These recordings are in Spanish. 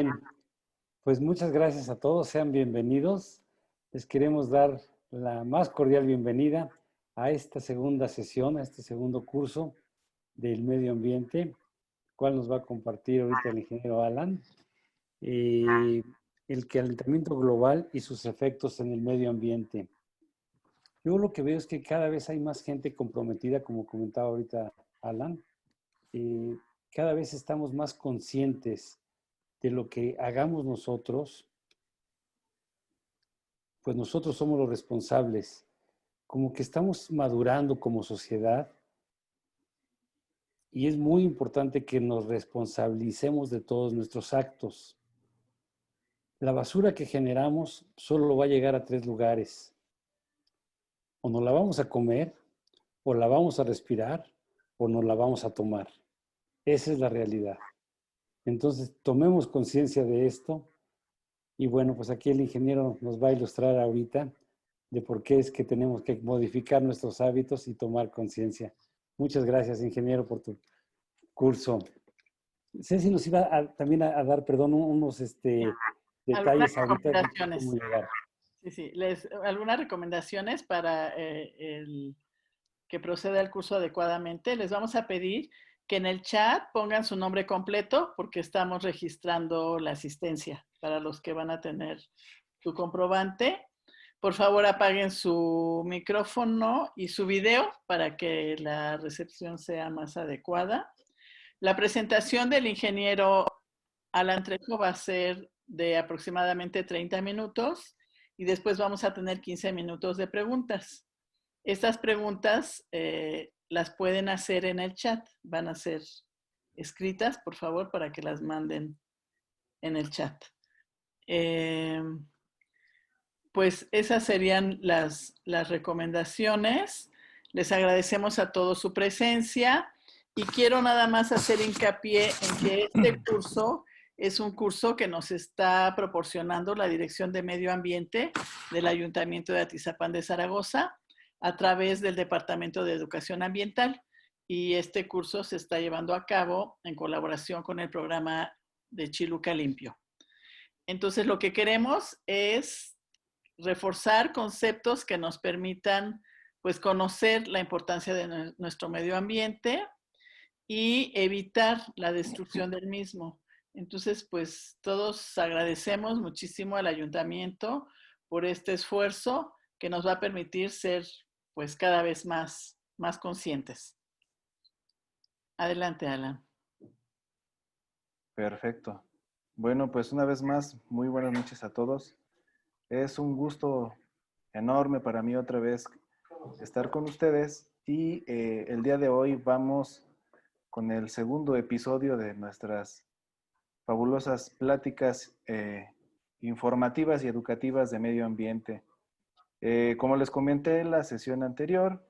Bien, pues muchas gracias a todos, sean bienvenidos. Les queremos dar la más cordial bienvenida a esta segunda sesión, a este segundo curso del medio ambiente, el cual nos va a compartir ahorita el ingeniero Alan, el calentamiento global y sus efectos en el medio ambiente. Yo lo que veo es que cada vez hay más gente comprometida, como comentaba ahorita Alan. Cada vez estamos más conscientes de lo que hagamos nosotros, pues nosotros somos los responsables. Como que estamos madurando como sociedad y es muy importante que nos responsabilicemos de todos nuestros actos. La basura que generamos solo va a llegar a 3 lugares. O nos la vamos a comer, o la vamos a respirar, o nos la vamos a tomar. Esa es la realidad. Entonces, tomemos conciencia de esto. Y bueno, pues aquí el ingeniero nos va a ilustrar ahorita de por qué es que tenemos que modificar nuestros hábitos y tomar conciencia. Muchas gracias, ingeniero, por tu curso. Ceci nos iba también a dar, perdón, unos Algunas detalles ahorita de cómo recomendaciones. llegar. Sí. Algunas recomendaciones para el que proceda el curso adecuadamente. Les vamos a pedir que en el chat pongan su nombre completo porque estamos registrando la asistencia para los que van a tener su comprobante. Por favor, apaguen su micrófono y su video para que la recepción sea más adecuada. La presentación del ingeniero Alan Trejo va a ser de aproximadamente 30 minutos y después vamos a tener 15 minutos de preguntas. Estas preguntas las pueden hacer en el chat, van a ser escritas, por favor, para que las manden en el chat. Pues esas serían las recomendaciones. Les agradecemos a todos su presencia y quiero nada más hacer hincapié en que este curso es un curso que nos está proporcionando la Dirección de Medio Ambiente del Ayuntamiento de Atizapán de Zaragoza a través del Departamento de Educación Ambiental. Y este curso se está llevando a cabo en colaboración con el programa de Chiluca Limpio. Entonces, lo que queremos es reforzar conceptos que nos permitan pues conocer la importancia de nuestro medio ambiente y evitar la destrucción del mismo. Entonces, pues todos agradecemos muchísimo al ayuntamiento por este esfuerzo que nos va a permitir ser pues cada vez más conscientes. Adelante, Alan. Perfecto. Bueno, pues una vez más, muy buenas noches a todos. Es un gusto enorme para mí otra vez estar con ustedes y el día de hoy vamos con el segundo episodio de nuestras fabulosas pláticas informativas y educativas de medio ambiente. Como les comenté en la sesión anterior,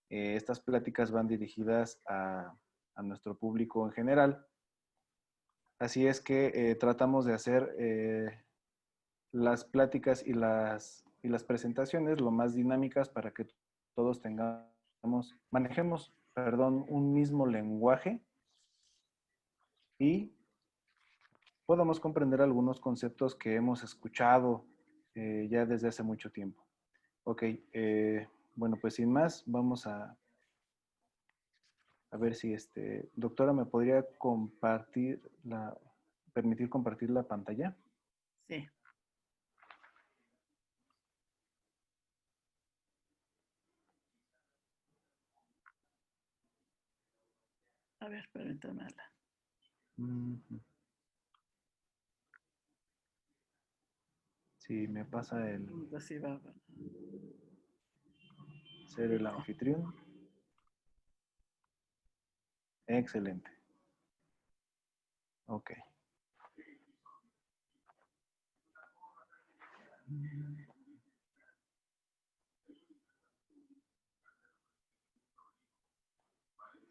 estas pláticas van dirigidas a nuestro público en general. Así es que tratamos de hacer las pláticas y las presentaciones lo más dinámicas para que todos manejemos, un mismo lenguaje y podamos comprender algunos conceptos que hemos escuchado ya desde hace mucho tiempo. Ok, bueno, pues sin más, vamos a ver si doctora, ¿me podría permitir compartir la pantalla? Sí. A ver, permítame. Sí, me pasa el Así va. Ser el anfitrión. Excelente. Ok.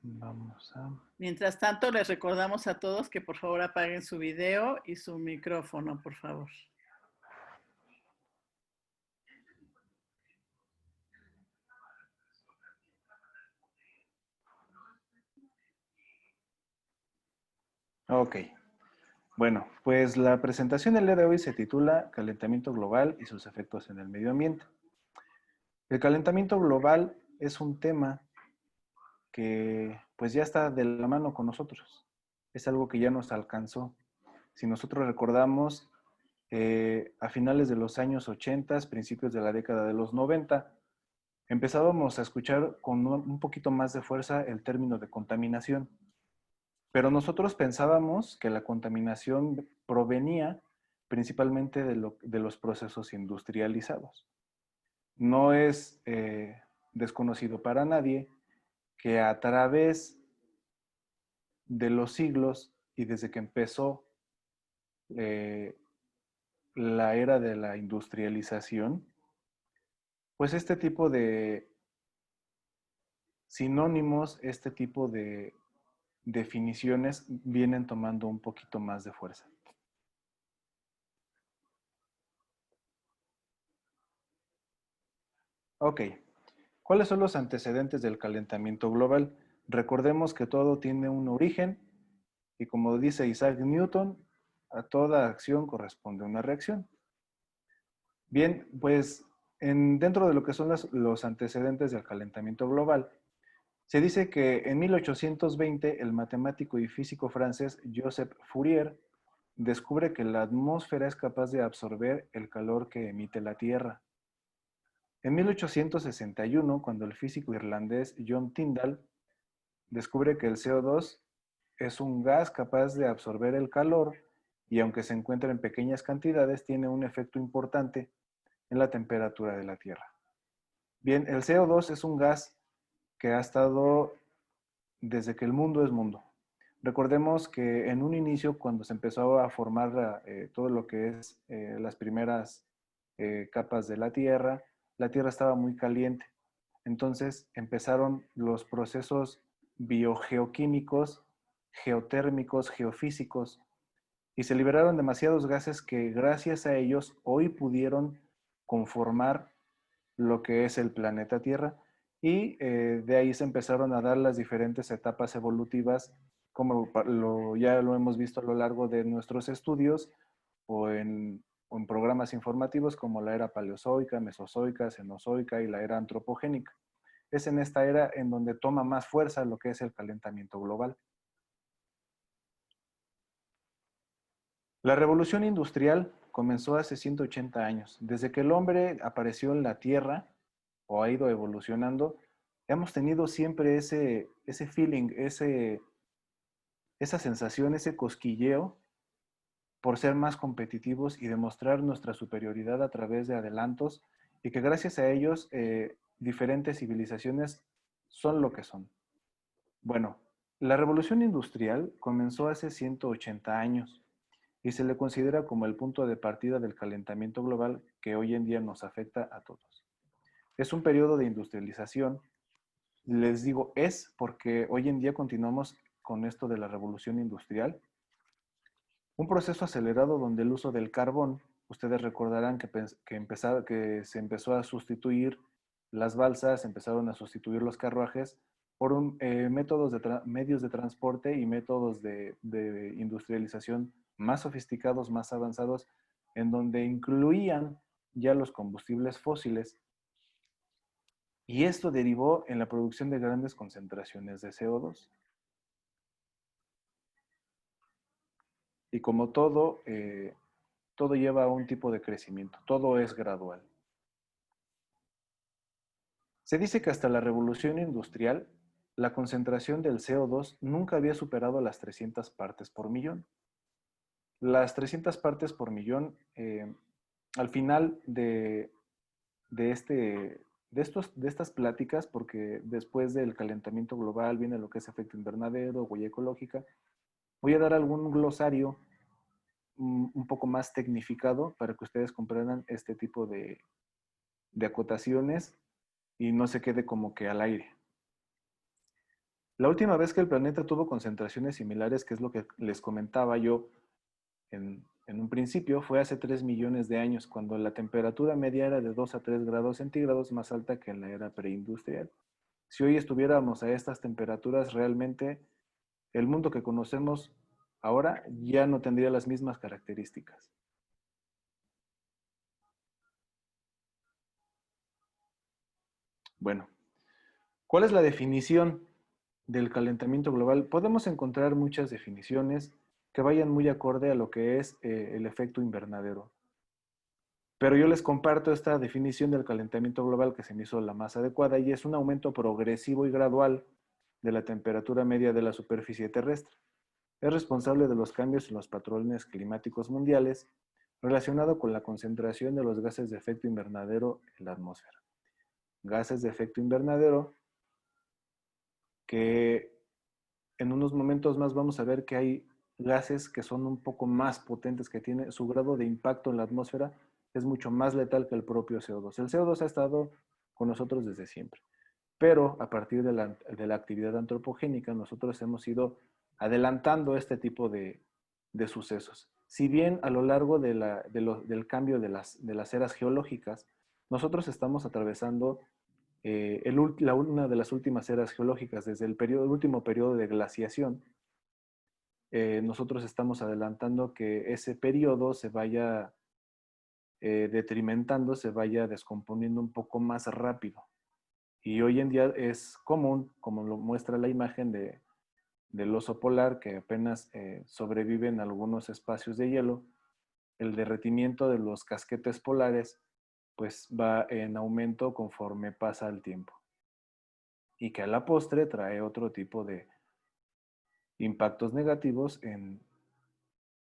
Vamos a... Mientras tanto, les recordamos a todos que por favor apaguen su video y su micrófono, por favor. Ok. Bueno, pues la presentación del día de hoy se titula Calentamiento global y sus efectos en el medio ambiente. El calentamiento global es un tema que pues ya está de la mano con nosotros. Es algo que ya nos alcanzó. Si nosotros recordamos, a finales de los años 80, principios de la década de los 90, empezábamos a escuchar con un poquito más de fuerza el término de contaminación. Pero nosotros pensábamos que la contaminación provenía principalmente de los procesos industrializados. No es desconocido para nadie que a través de los siglos y desde que empezó eh, la era de la industrialización, pues este tipo de sinónimos, este tipo de definiciones vienen tomando un poquito más de fuerza. Ok, ¿cuáles son los antecedentes del calentamiento global? Recordemos que todo tiene un origen y como dice Isaac Newton, a toda acción corresponde una reacción. Bien, pues dentro de lo que son los antecedentes del calentamiento global, se dice que en 1820 el matemático y físico francés Joseph Fourier descubre que la atmósfera es capaz de absorber el calor que emite la Tierra. En 1861, cuando el físico irlandés John Tyndall descubre que el CO2 es un gas capaz de absorber el calor y aunque se encuentra en pequeñas cantidades, tiene un efecto importante en la temperatura de la Tierra. Bien, el CO2 es un gas que ha estado desde que el mundo es mundo. Recordemos que en un inicio, cuando se empezó a formar todo lo que es las primeras capas de la Tierra estaba muy caliente. Entonces empezaron los procesos biogeoquímicos, geotérmicos, geofísicos, y se liberaron demasiados gases que gracias a ellos hoy pudieron conformar lo que es el planeta Tierra y de ahí se empezaron a dar las diferentes etapas evolutivas como ya lo hemos visto a lo largo de nuestros estudios o en programas informativos como la era paleozoica, mesozoica, cenozoica y la era antropogénica. Es en esta era en donde toma más fuerza lo que es el calentamiento global. La revolución industrial comenzó hace 180 años. Desde que el hombre apareció en la Tierra o ha ido evolucionando, hemos tenido siempre ese feeling, esa sensación, ese cosquilleo por ser más competitivos y demostrar nuestra superioridad a través de adelantos y que gracias a ellos diferentes civilizaciones son lo que son. Bueno, la revolución industrial comenzó hace 180 años y se le considera como el punto de partida del calentamiento global que hoy en día nos afecta a todos. Es un periodo de industrialización. Les digo es porque hoy en día continuamos con esto de la revolución industrial. Un proceso acelerado donde el uso del carbón, ustedes recordarán que se empezó a sustituir las balsas, empezaron a sustituir los carruajes por medios de transporte y métodos de industrialización más sofisticados, más avanzados, en donde incluían ya los combustibles fósiles. Y esto derivó en la producción de grandes concentraciones de CO2. Y como todo, todo lleva a un tipo de crecimiento, todo es gradual. Se dice que hasta la revolución industrial, la concentración del CO2 nunca había superado las 300 partes por millón. Las 300 partes por millón, al final de estas pláticas, porque después del calentamiento global viene lo que es efecto invernadero, huella ecológica, voy a dar algún glosario un poco más tecnificado para que ustedes comprendan este tipo de acotaciones y no se quede como que al aire. La última vez que el planeta tuvo concentraciones similares, que es lo que les comentaba yo en un principio, fue hace 3 millones de años, cuando la temperatura media era de 2 a 3 grados centígrados, más alta que en la era preindustrial. Si hoy estuviéramos a estas temperaturas, realmente el mundo que conocemos ahora ya no tendría las mismas características. Bueno, ¿cuál es la definición del calentamiento global? Podemos encontrar muchas definiciones que vayan muy acorde a lo que es el efecto invernadero. Pero yo les comparto esta definición del calentamiento global que se me hizo la más adecuada y es un aumento progresivo y gradual de la temperatura media de la superficie terrestre. Es responsable de los cambios en los patrones climáticos mundiales relacionado con la concentración de los gases de efecto invernadero en la atmósfera. Gases de efecto invernadero que en unos momentos más vamos a ver que hay gases que son un poco más potentes, que tiene su grado de impacto en la atmósfera es mucho más letal que el propio CO2. El CO2 ha estado con nosotros desde siempre, pero a partir de la actividad antropogénica nosotros hemos ido adelantando este tipo de sucesos. Si bien a lo largo del cambio de las eras geológicas, nosotros estamos atravesando una de las últimas eras geológicas, desde el último periodo de glaciación, nosotros estamos adelantando que ese periodo se vaya detrimentando, se vaya descomponiendo un poco más rápido. Y hoy en día es común, como lo muestra la imagen del oso polar, que apenas sobrevive en algunos espacios de hielo, el derretimiento de los casquetes polares pues va en aumento conforme pasa el tiempo. Y que a la postre trae otro tipo de impactos negativos en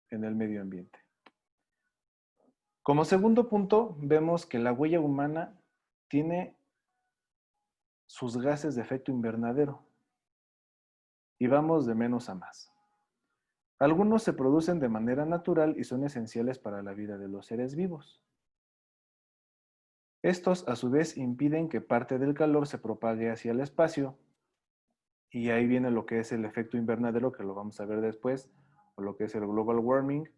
el medio ambiente. Como segundo punto, vemos que la huella humana tiene sus gases de efecto invernadero y vamos de menos a más. Algunos se producen de manera natural y son esenciales para la vida de los seres vivos. Estos, a su vez, impiden que parte del calor se propague hacia el espacio y ahí viene lo que es el efecto invernadero, que lo vamos a ver después, o lo que es el global warming.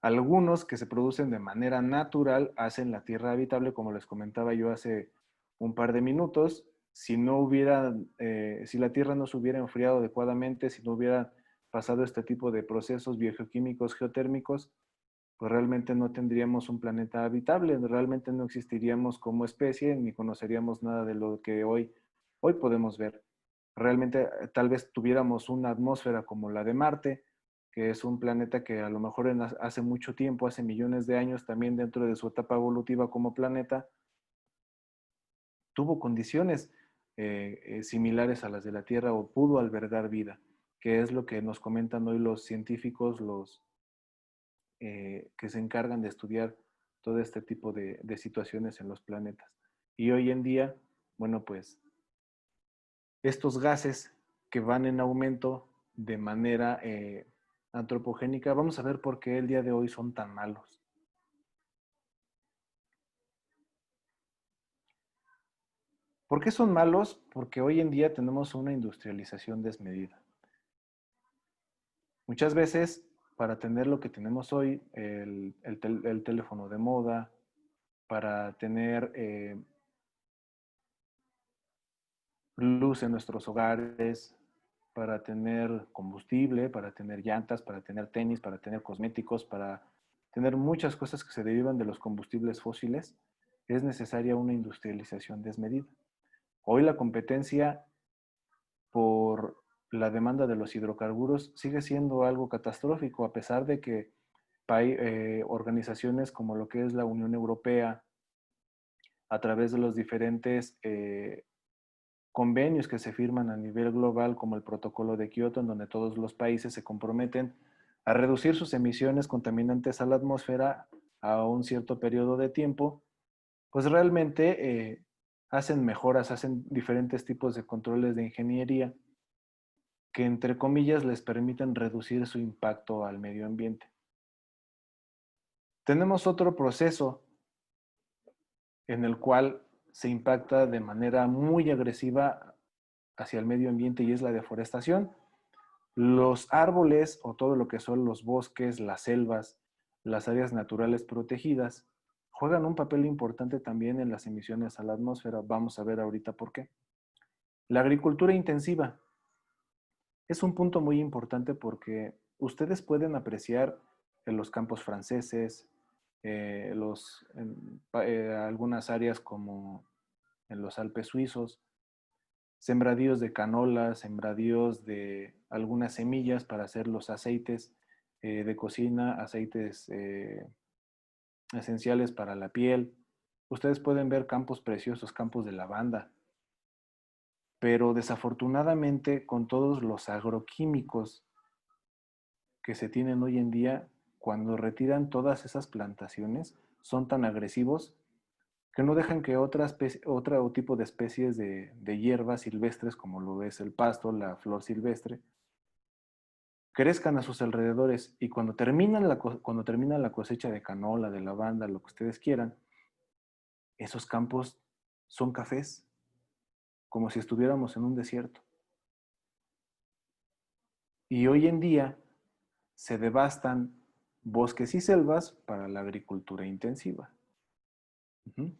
Algunos que se producen de manera natural hacen la Tierra habitable, como les comentaba yo hace un par de minutos. Si la Tierra no se hubiera enfriado adecuadamente, si no hubiera pasado este tipo de procesos biogeoquímicos geotérmicos, pues realmente no tendríamos un planeta habitable, realmente no existiríamos como especie ni conoceríamos nada de lo que hoy podemos ver. Realmente tal vez tuviéramos una atmósfera como la de Marte, que es un planeta que a lo mejor hace mucho tiempo, hace millones de años, también dentro de su etapa evolutiva como planeta, tuvo condiciones similares a las de la Tierra o pudo albergar vida, que es lo que nos comentan hoy los científicos, que se encargan de estudiar todo este tipo de situaciones en los planetas. Y hoy en día, bueno, pues estos gases que van en aumento de manera antropogénica, vamos a ver por qué el día de hoy son tan malos. ¿Por qué son malos? Porque hoy en día tenemos una industrialización desmedida. Muchas veces, para tener lo que tenemos hoy, el teléfono de moda, para tener luz en nuestros hogares, para tener combustible, para tener llantas, para tener tenis, para tener cosméticos, para tener muchas cosas que se derivan de los combustibles fósiles, es necesaria una industrialización desmedida. Hoy la competencia por la demanda de los hidrocarburos sigue siendo algo catastrófico, a pesar de que organizaciones como lo que es la Unión Europea, a través de los diferentes convenios que se firman a nivel global, como el Protocolo de Kioto, en donde todos los países se comprometen a reducir sus emisiones contaminantes a la atmósfera a un cierto periodo de tiempo, pues realmente hacen mejoras, hacen diferentes tipos de controles de ingeniería que, entre comillas, les permiten reducir su impacto al medio ambiente. Tenemos otro proceso en el cual se impacta de manera muy agresiva hacia el medio ambiente y es la deforestación. Los árboles o todo lo que son los bosques, las selvas, las áreas naturales protegidas, juegan un papel importante también en las emisiones a la atmósfera. Vamos a ver ahorita por qué. La agricultura intensiva. Es un punto muy importante porque ustedes pueden apreciar en los campos franceses, algunas áreas como en los Alpes suizos, sembradíos de canola, sembradíos de algunas semillas para hacer los aceites de cocina, aceites esenciales para la piel. Ustedes pueden ver campos preciosos, campos de lavanda, pero desafortunadamente con todos los agroquímicos que se tienen hoy en día, cuando retiran todas esas plantaciones, son tan agresivos que no dejan que otro tipo de especies de hierbas silvestres, como lo es el pasto, la flor silvestre, crezcan a sus alrededores. Y cuando termina la cosecha de canola, de lavanda, lo que ustedes quieran, esos campos son cafés, como si estuviéramos en un desierto. Y hoy en día se devastan bosques y selvas para la agricultura intensiva. Uh-huh.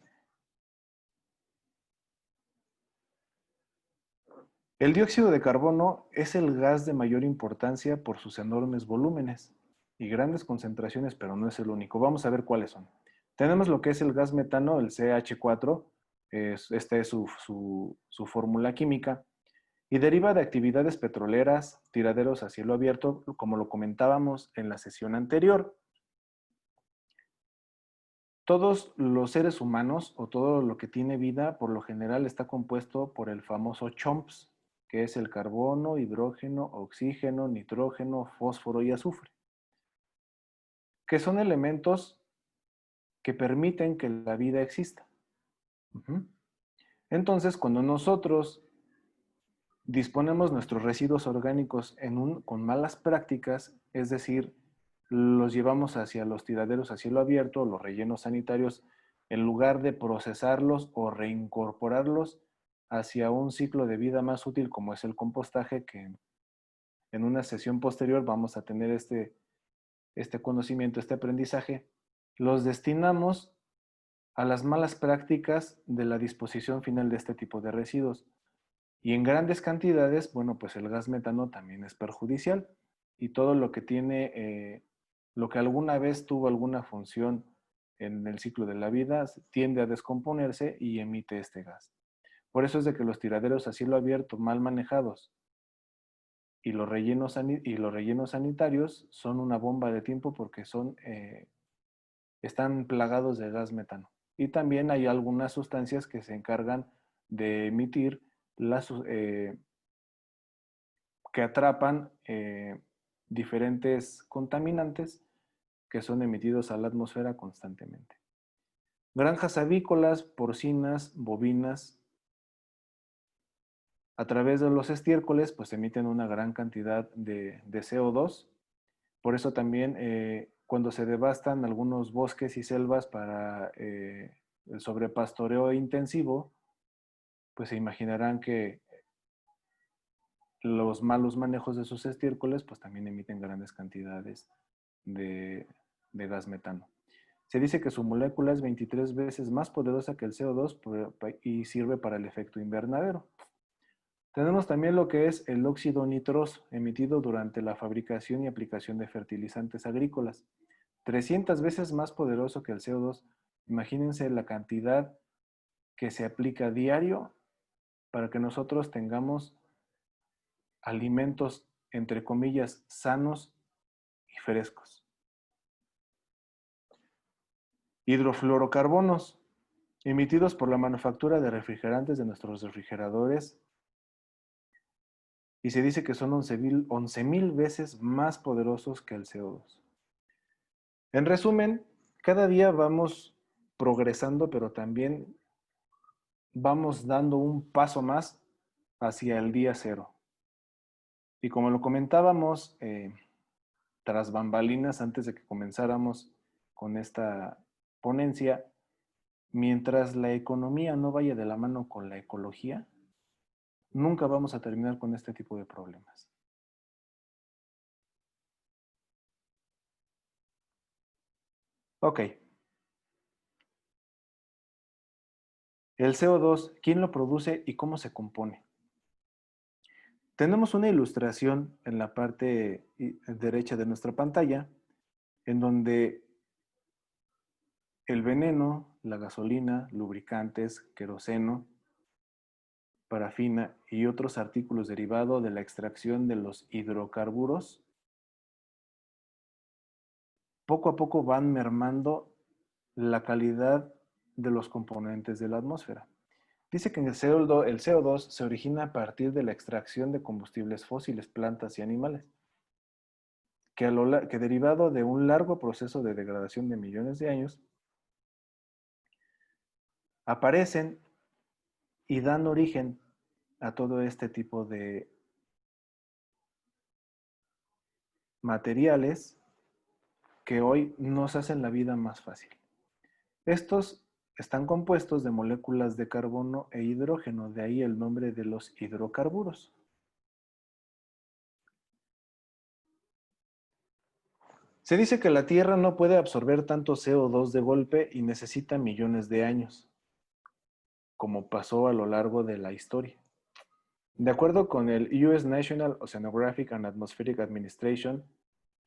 El dióxido de carbono es el gas de mayor importancia por sus enormes volúmenes y grandes concentraciones, pero no es el único. Vamos a ver cuáles son. Tenemos lo que es el gas metano, el CH4, esta es su fórmula química, y deriva de actividades petroleras, tiraderos a cielo abierto, como lo comentábamos en la sesión anterior. Todos los seres humanos o todo lo que tiene vida, por lo general, está compuesto por el famoso CHOMPS, que es el carbono, hidrógeno, oxígeno, nitrógeno, fósforo y azufre, que son elementos que permiten que la vida exista. Entonces, cuando nosotros disponemos nuestros residuos orgánicos con malas prácticas, es decir, los llevamos hacia los tiraderos a cielo abierto, los rellenos sanitarios, en lugar de procesarlos o reincorporarlos hacia un ciclo de vida más útil como es el compostaje, que en una sesión posterior vamos a tener este conocimiento, este aprendizaje, los destinamos a las malas prácticas de la disposición final de este tipo de residuos. Y en grandes cantidades, bueno, pues el gas metano también es perjudicial y todo lo que tiene, lo que alguna vez tuvo alguna función en el ciclo de la vida, tiende a descomponerse y emite este gas. Por eso es de que los tiraderos a cielo abierto mal manejados y los rellenos sanitarios son una bomba de tiempo porque están plagados de gas metano. Y también hay algunas sustancias que se encargan de emitir que atrapan diferentes contaminantes que son emitidos a la atmósfera constantemente. Granjas avícolas, porcinas, bovinas, a través de los estiércoles, pues emiten una gran cantidad de CO2. Por eso también cuando se devastan algunos bosques y selvas para el sobrepastoreo intensivo, pues se imaginarán que los malos manejos de sus estiércoles pues también emiten grandes cantidades de gas metano. Se dice que su molécula es 23 veces más poderosa que el CO2 y sirve para el efecto invernadero. Tenemos también lo que es el óxido nitroso emitido durante la fabricación y aplicación de fertilizantes agrícolas. 300 veces más poderoso que el CO2. Imagínense la cantidad que se aplica a diario para que nosotros tengamos alimentos, entre comillas, sanos y frescos. Hidrofluorocarbonos, emitidos por la manufactura de refrigerantes de nuestros refrigeradores, y se dice que son 11,000 veces más poderosos que el CO2. En resumen, cada día vamos progresando, pero también vamos dando un paso más hacia el día cero. Y como lo comentábamos tras bambalinas, antes de que comenzáramos con esta ponencia, mientras la economía no vaya de la mano con la ecología, nunca vamos a terminar con este tipo de problemas. Ok. El CO2, ¿quién lo produce y cómo se compone? Tenemos una ilustración en la parte derecha de nuestra pantalla, en donde el veneno, la gasolina, lubricantes, queroseno, parafina y otros artículos derivados de la extracción de los hidrocarburos, poco a poco van mermando la calidad de los componentes de la atmósfera. Dice que el CO2 se origina a partir de la extracción de combustibles fósiles, plantas y animales, que derivado de un largo proceso de degradación de millones de años, aparecen y dan origen a todo este tipo de materiales que hoy nos hacen la vida más fácil. Estos están compuestos de moléculas de carbono e hidrógeno, de ahí el nombre de los hidrocarburos. Se dice que la Tierra no puede absorber tanto CO2 de golpe y necesita millones de años, como pasó a lo largo de la historia. De acuerdo con el US National Oceanographic and Atmospheric Administration,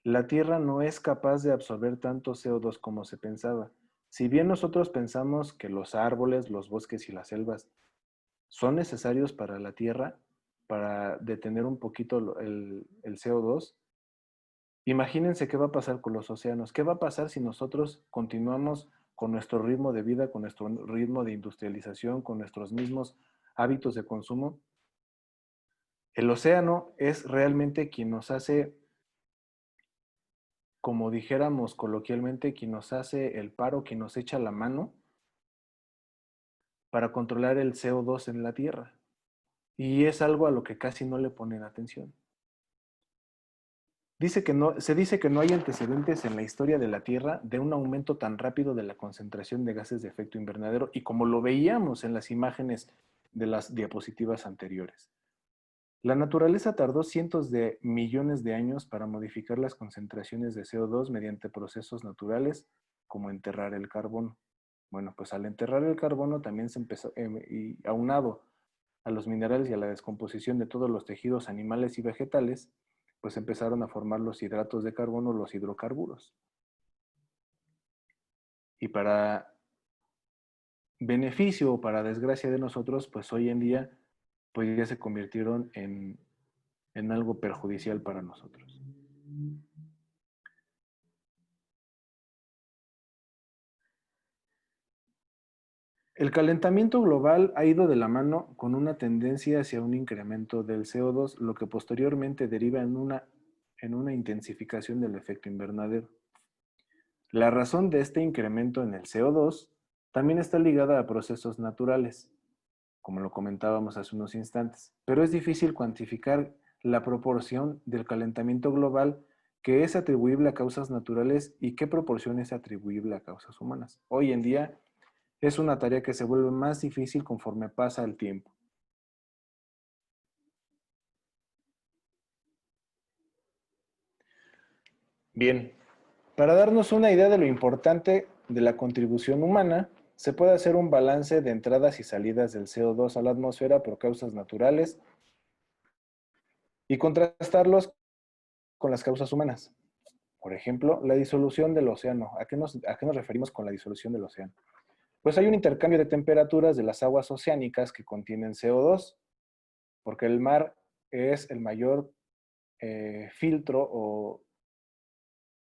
la Tierra no es capaz de absorber tanto CO2 como se pensaba. Si bien nosotros pensamos que los árboles, los bosques y las selvas son necesarios para la Tierra, para detener un poquito el CO2, imagínense qué va a pasar con los océanos. ¿Qué va a pasar si nosotros continuamos con nuestro ritmo de vida, con nuestro ritmo de industrialización, con nuestros mismos hábitos de consumo? El océano es realmente quien nos hace, como dijéramos coloquialmente, quien nos hace el paro, quien nos echa la mano para controlar el CO2 en la Tierra. Y es algo a lo que casi no le ponen atención. Se dice que no hay antecedentes en la historia de la Tierra de un aumento tan rápido de la concentración de gases de efecto invernadero, y como lo veíamos en las imágenes de las diapositivas anteriores. La naturaleza tardó cientos de millones de años para modificar las concentraciones de CO2 mediante procesos naturales como enterrar el carbono. Bueno, pues al enterrar el carbono también se empezó, y aunado a los minerales y a la descomposición de todos los tejidos animales y vegetales, pues empezaron a formar los hidratos de carbono, los hidrocarburos. Y para beneficio o para desgracia de nosotros, pues hoy en día pues ya se convirtieron en algo perjudicial para nosotros. El calentamiento global ha ido de la mano con una tendencia hacia un incremento del CO2, lo que posteriormente deriva en una intensificación del efecto invernadero. La razón de este incremento en el CO2 también está ligada a procesos naturales, como lo comentábamos hace unos instantes, pero es difícil cuantificar la proporción del calentamiento global que es atribuible a causas naturales y qué proporción es atribuible a causas humanas. Hoy en día es una tarea que se vuelve más difícil conforme pasa el tiempo. Bien, para darnos una idea de lo importante de la contribución humana, se puede hacer un balance de entradas y salidas del CO2 a la atmósfera por causas naturales y contrastarlos con las causas humanas. Por ejemplo, la disolución del océano. ¿A qué nos referimos con la disolución del océano? Pues hay un intercambio de temperaturas de las aguas oceánicas que contienen CO2, porque el mar es el mayor filtro o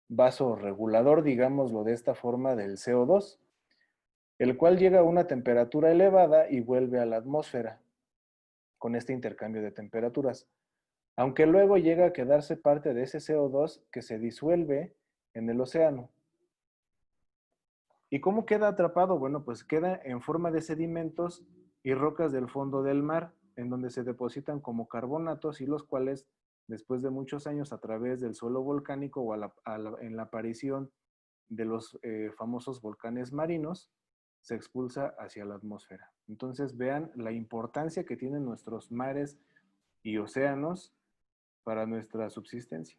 vaso regulador, digámoslo de esta forma, del CO2, el cual llega a una temperatura elevada y vuelve a la atmósfera con este intercambio de temperaturas, aunque luego llega a quedarse parte de ese CO2 que se disuelve en el océano. ¿Y cómo queda atrapado? Bueno, pues queda en forma de sedimentos y rocas del fondo del mar, en donde se depositan como carbonatos y los cuales, después de muchos años, a través del suelo volcánico o en la aparición de los famosos volcanes marinos, se expulsa hacia la atmósfera. Entonces vean la importancia que tienen nuestros mares y océanos para nuestra subsistencia.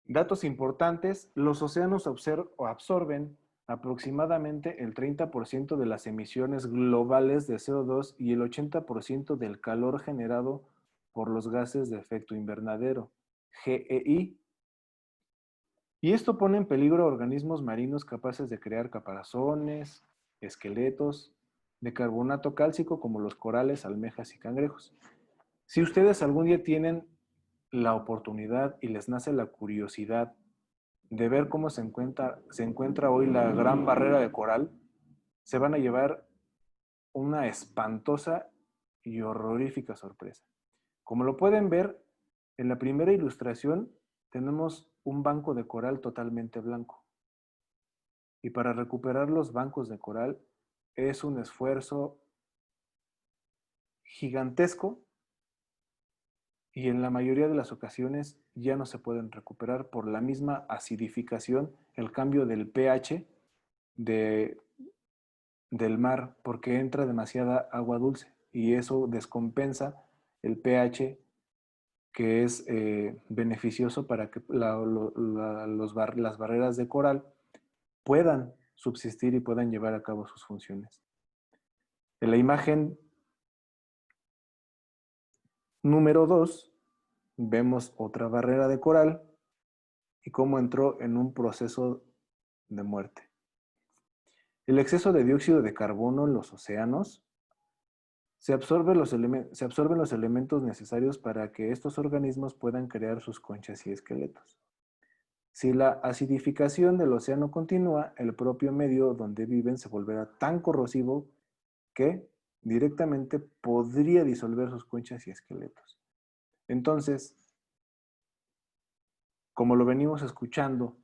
Datos importantes: los océanos absorben aproximadamente el 30% de las emisiones globales de CO2 y el 80% del calor generado por los gases de efecto invernadero, GEI. Y esto pone en peligro a organismos marinos capaces de crear caparazones, esqueletos, de carbonato cálcico como los corales, almejas y cangrejos. Si ustedes algún día tienen la oportunidad y les nace la curiosidad de ver cómo se encuentra hoy la gran barrera de coral, se van a llevar una espantosa y horrorífica sorpresa. Como lo pueden ver, en la primera ilustración tenemos un banco de coral totalmente blanco. Y para recuperar los bancos de coral es un esfuerzo gigantesco y en la mayoría de las ocasiones ya no se pueden recuperar por la misma acidificación, el cambio del pH del mar, porque entra demasiada agua dulce y eso descompensa el pH que es beneficioso para que las barreras de coral puedan subsistir y puedan llevar a cabo sus funciones. En la imagen número 2 vemos otra barrera de coral y cómo entró en un proceso de muerte. El exceso de dióxido de carbono en los océanos se absorben los elementos necesarios para que estos organismos puedan crear sus conchas y esqueletos. Si la acidificación del océano continúa, el propio medio donde viven se volverá tan corrosivo que directamente podría disolver sus conchas y esqueletos. Entonces, como lo venimos escuchando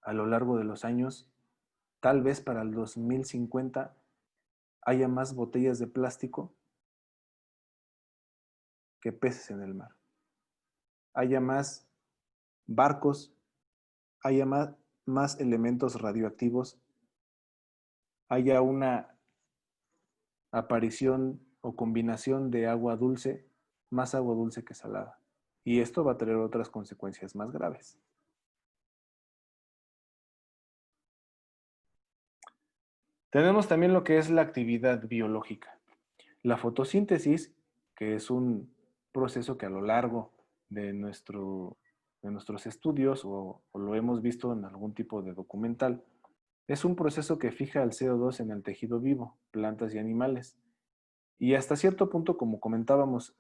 a lo largo de los años, tal vez para el 2050 haya más botellas de plástico que peces en el mar. Haya más barcos, haya más elementos radioactivos, haya una aparición o combinación de agua dulce, más agua dulce que salada. Y esto va a tener otras consecuencias más graves. Tenemos también lo que es la actividad biológica. La fotosíntesis, que es un proceso que a lo largo de nuestros estudios o lo hemos visto en algún tipo de documental, es un proceso que fija el CO2 en el tejido vivo, plantas y animales. Y hasta cierto punto, como comentábamos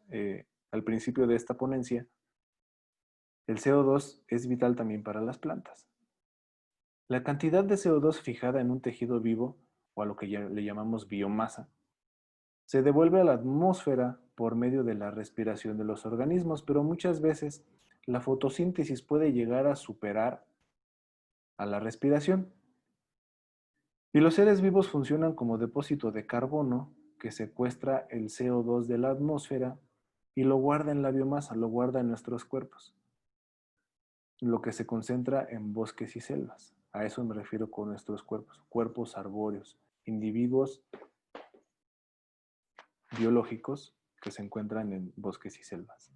al principio de esta ponencia, el CO2 es vital también para las plantas. La cantidad de CO2 fijada en un tejido vivo, o a lo que le llamamos biomasa, se devuelve a la atmósfera por medio de la respiración de los organismos, pero muchas veces la fotosíntesis puede llegar a superar a la respiración. Y los seres vivos funcionan como depósito de carbono que secuestra el CO2 de la atmósfera y lo guarda en la biomasa, lo guarda en nuestros cuerpos, lo que se concentra en bosques y selvas. A eso me refiero con nuestros cuerpos, cuerpos arbóreos, individuos biológicos que se encuentran en bosques y selvas.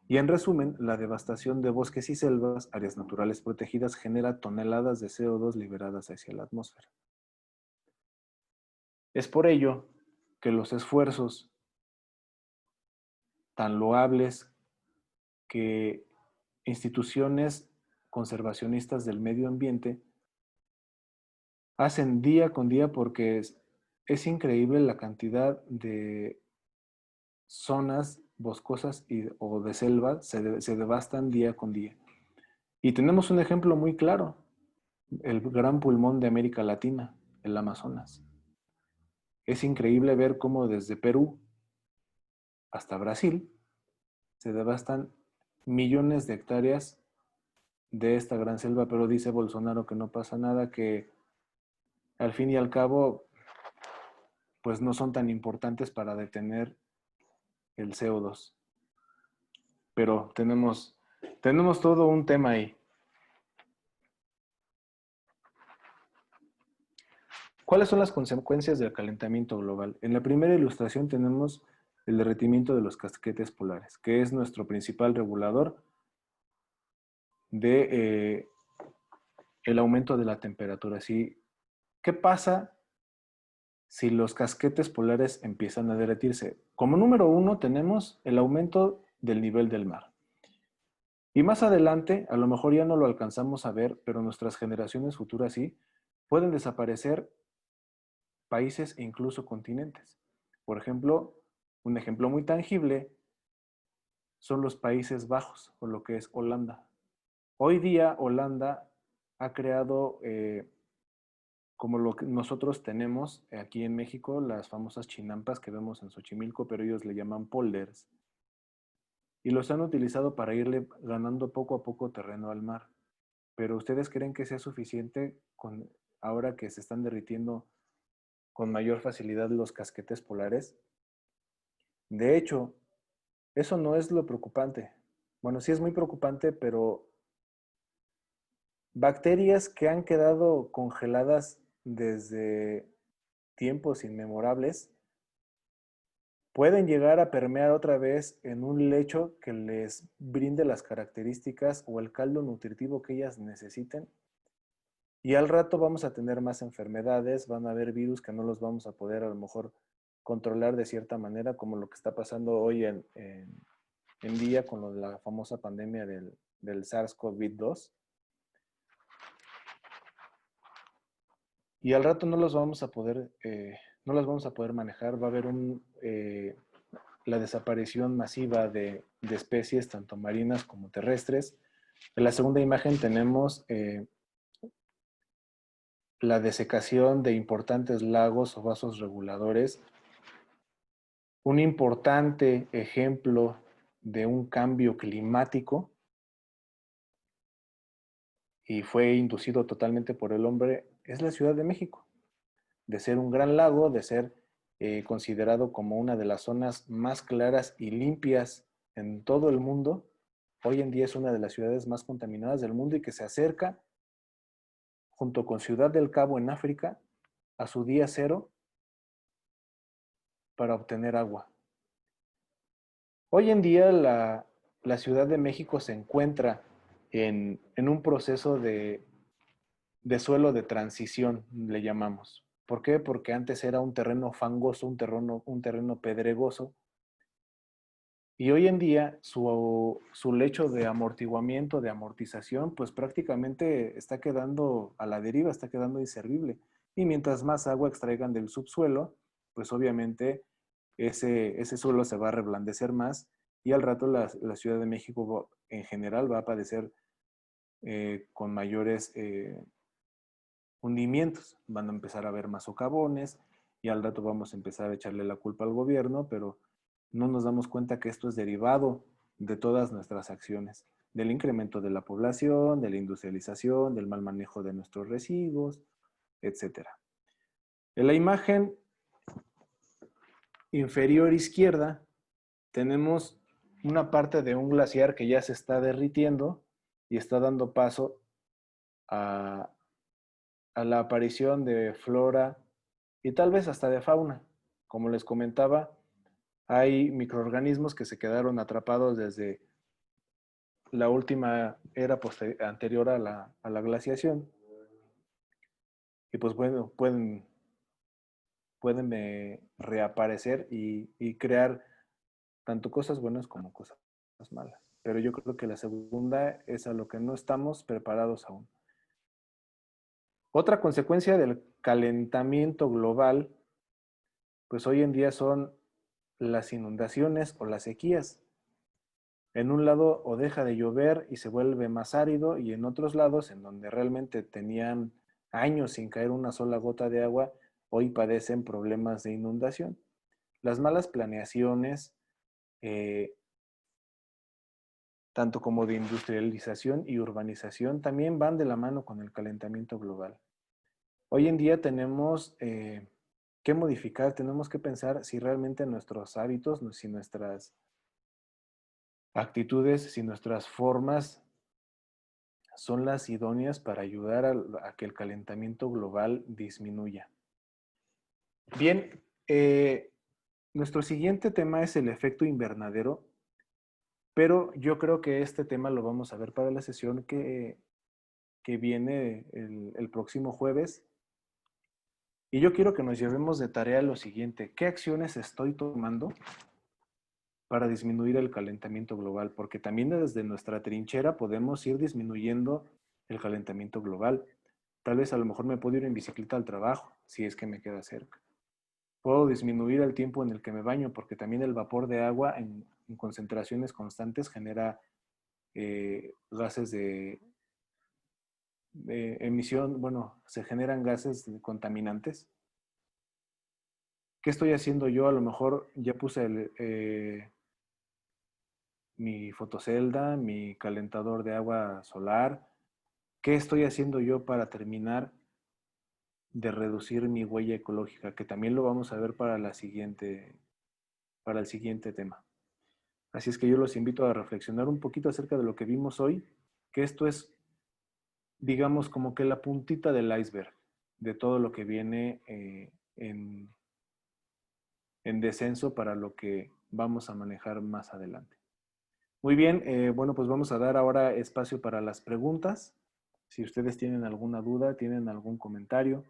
Y en resumen, la devastación de bosques y selvas, áreas naturales protegidas, genera toneladas de CO2 liberadas hacia la atmósfera. Es por ello que los esfuerzos tan loables que instituciones conservacionistas del medio ambiente hacen día con día, porque es increíble la cantidad de zonas boscosas o de selva se devastan día con día. Y tenemos un ejemplo muy claro, el gran pulmón de América Latina, el Amazonas. Es increíble ver cómo desde Perú hasta Brasil se devastan millones de hectáreas de esta gran selva, pero dice Bolsonaro que no pasa nada, que al fin y al cabo pues no son tan importantes para detener el CO2. Pero tenemos todo un tema ahí. ¿Cuáles son las consecuencias del calentamiento global? En la primera ilustración tenemos el derretimiento de los casquetes polares, que es nuestro principal regulador de el aumento de la temperatura. ¿Sí? ¿Qué pasa si los casquetes polares empiezan a derretirse? Como número uno tenemos el aumento del nivel del mar. Y más adelante, a lo mejor ya no lo alcanzamos a ver, pero nuestras generaciones futuras sí, pueden desaparecer países e incluso continentes. Por ejemplo, un ejemplo muy tangible son los Países Bajos, o lo que es Holanda. Hoy día Holanda ha creado, como lo que nosotros tenemos aquí en México, las famosas chinampas que vemos en Xochimilco, pero ellos le llaman polders. Y los han utilizado para irle ganando poco a poco terreno al mar. Pero ¿ustedes creen que sea suficiente ahora que se están derritiendo con mayor facilidad los casquetes polares? De hecho, eso no es lo preocupante. Bueno, sí es muy preocupante, pero bacterias que han quedado congeladas desde tiempos inmemorables pueden llegar a permear otra vez en un lecho que les brinde las características o el caldo nutritivo que ellas necesiten. Y al rato vamos a tener más enfermedades, van a haber virus que no los vamos a poder a lo mejor controlar de cierta manera, como lo que está pasando hoy en día con lo de la famosa pandemia del SARS-CoV-2. Y al rato no los vamos a poder, no las vamos a poder manejar. Va a haber la desaparición masiva de especies, tanto marinas como terrestres. En la segunda imagen tenemos la desecación de importantes lagos o vasos reguladores. Un importante ejemplo de un cambio climático y fue inducido totalmente por el hombre es la Ciudad de México. De ser un gran lago, de ser considerado como una de las zonas más claras y limpias en todo el mundo, hoy en día es una de las ciudades más contaminadas del mundo y que se acerca, junto con Ciudad del Cabo en África, a su día cero para obtener agua. Hoy en día la Ciudad de México se encuentra en un proceso de suelo de transición, le llamamos. ¿Por qué? Porque antes era un terreno fangoso, un terreno pedregoso, y hoy en día su lecho de amortiguamiento, de amortización, pues prácticamente está quedando a la deriva, está quedando inservible. Y mientras más agua extraigan del subsuelo, pues obviamente ese suelo se va a reblandecer más y al rato la Ciudad de México en general va a padecer con mayores hundimientos. Van a empezar a haber más socavones y al rato vamos a empezar a echarle la culpa al gobierno, pero no nos damos cuenta que esto es derivado de todas nuestras acciones, del incremento de la población, de la industrialización, del mal manejo de nuestros residuos, etc. En la imagen inferior izquierda tenemos una parte de un glaciar que ya se está derritiendo y está dando paso a la aparición de flora y tal vez hasta de fauna. Como les comentaba, hay microorganismos que se quedaron atrapados desde la última era anterior a la glaciación y pues bueno, pueden reaparecer y crear tanto cosas buenas como cosas malas. Pero yo creo que la segunda es a lo que no estamos preparados aún. Otra consecuencia del calentamiento global, pues hoy en día son las inundaciones o las sequías. En un lado o deja de llover y se vuelve más árido y en otros lados, en donde realmente tenían años sin caer una sola gota de agua, hoy padecen problemas de inundación. Las malas planeaciones, tanto como de industrialización y urbanización, también van de la mano con el calentamiento global. Hoy en día tenemos que modificar, tenemos que pensar si realmente nuestros hábitos, si nuestras actitudes, si nuestras formas son las idóneas para ayudar a que el calentamiento global disminuya. Bien, nuestro siguiente tema es el efecto invernadero, pero yo creo que este tema lo vamos a ver para la sesión que viene el próximo jueves. Y yo quiero que nos llevemos de tarea lo siguiente: ¿qué acciones estoy tomando para disminuir el calentamiento global? Porque también desde nuestra trinchera podemos ir disminuyendo el calentamiento global. Tal vez a lo mejor me puedo ir en bicicleta al trabajo, si es que me queda cerca. Puedo disminuir el tiempo en el que me baño, porque también el vapor de agua en concentraciones constantes genera gases de emisión, bueno, se generan gases contaminantes. ¿Qué estoy haciendo yo? A lo mejor ya puse mi fotocelda, mi calentador de agua solar. ¿Qué estoy haciendo yo para terminar de reducir mi huella ecológica? Que también lo vamos a ver para el siguiente tema. Así es que yo los invito a reflexionar un poquito acerca de lo que vimos hoy, que esto es, digamos, como que la puntita del iceberg de todo lo que viene en descenso para lo que vamos a manejar más adelante. Muy bien, bueno, pues vamos a dar ahora espacio para las preguntas. Si ustedes tienen alguna duda, tienen algún comentario,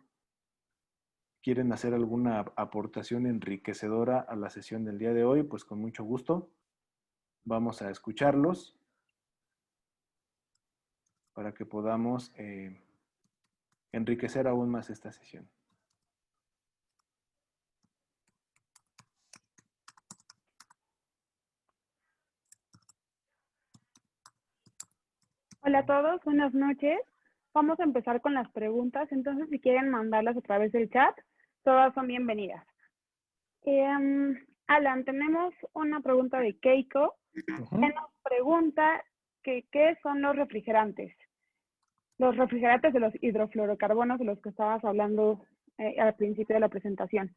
quieren hacer alguna aportación enriquecedora a la sesión del día de hoy, pues con mucho gusto vamos a escucharlos para que podamos enriquecer aún más esta sesión. Hola a todos, buenas noches. Vamos a empezar con las preguntas, entonces si quieren mandarlas a través del chat, todas son bienvenidas. Alan, tenemos una pregunta de Keiko, que nos pregunta que qué son los refrigerantes. Los refrigerantes de los hidrofluorocarbonos de los que estabas hablando al principio de la presentación.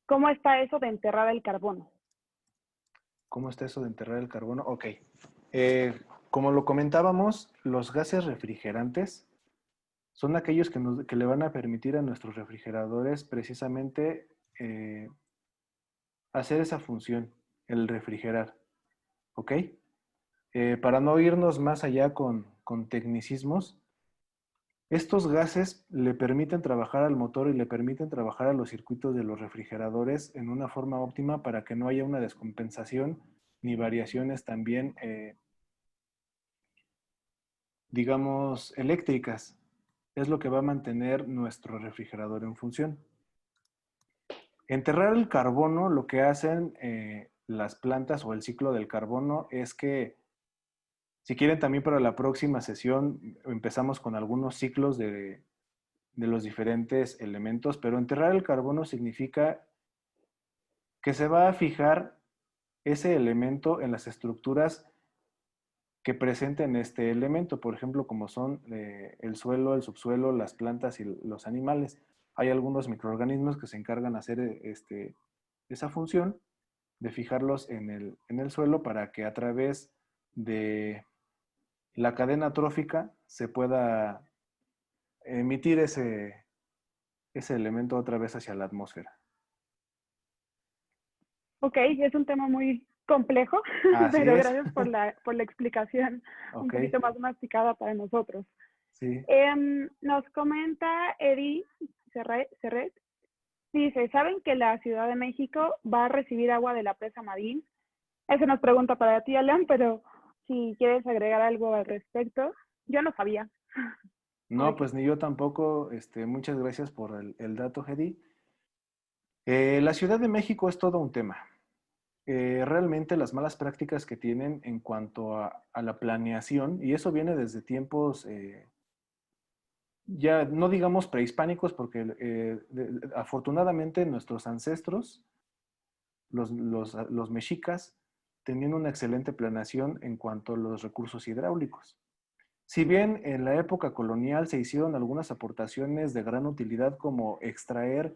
¿Cómo está eso de enterrar el carbono? ¿Cómo está eso de enterrar el carbono? Ok. Como lo comentábamos, los gases refrigerantes son aquellos que le van a permitir a nuestros refrigeradores precisamente hacer esa función, el refrigerar. ¿Ok? Para no irnos más allá con tecnicismos, estos gases le permiten trabajar al motor y le permiten trabajar a los circuitos de los refrigeradores en una forma óptima para que no haya una descompensación ni variaciones también, digamos, eléctricas. Es lo que va a mantener nuestro refrigerador en función. Enterrar el carbono, lo que hacen las plantas o el ciclo del carbono es que, si quieren también para la próxima sesión, empezamos con algunos ciclos de los diferentes elementos, pero enterrar el carbono significa que se va a fijar ese elemento en las estructuras que presenten este elemento, por ejemplo, como son el suelo, el subsuelo, las plantas y los animales. Hay algunos microorganismos que se encargan de hacer esa función de fijarlos en el suelo para que a través de la cadena trófica se pueda emitir ese elemento otra vez hacia la atmósfera. Ok, es un tema muy complejo, pero gracias por la explicación un poquito más masticada para nosotros. Sí. Nos comenta Eri Serret, dice, ¿saben que la Ciudad de México va a recibir agua de la presa Madín? Esa nos pregunta para ti, Alan, pero si quieres agregar algo al respecto, yo no sabía. No, pues ni yo tampoco. Muchas gracias por el dato, Hedy. La Ciudad de México es todo un tema. Realmente las malas prácticas que tienen en cuanto a la planeación, y eso viene desde tiempos, ya no digamos prehispánicos, porque afortunadamente nuestros ancestros, los mexicas, tenían una excelente planeación en cuanto a los recursos hidráulicos. Si bien en la época colonial se hicieron algunas aportaciones de gran utilidad, como extraer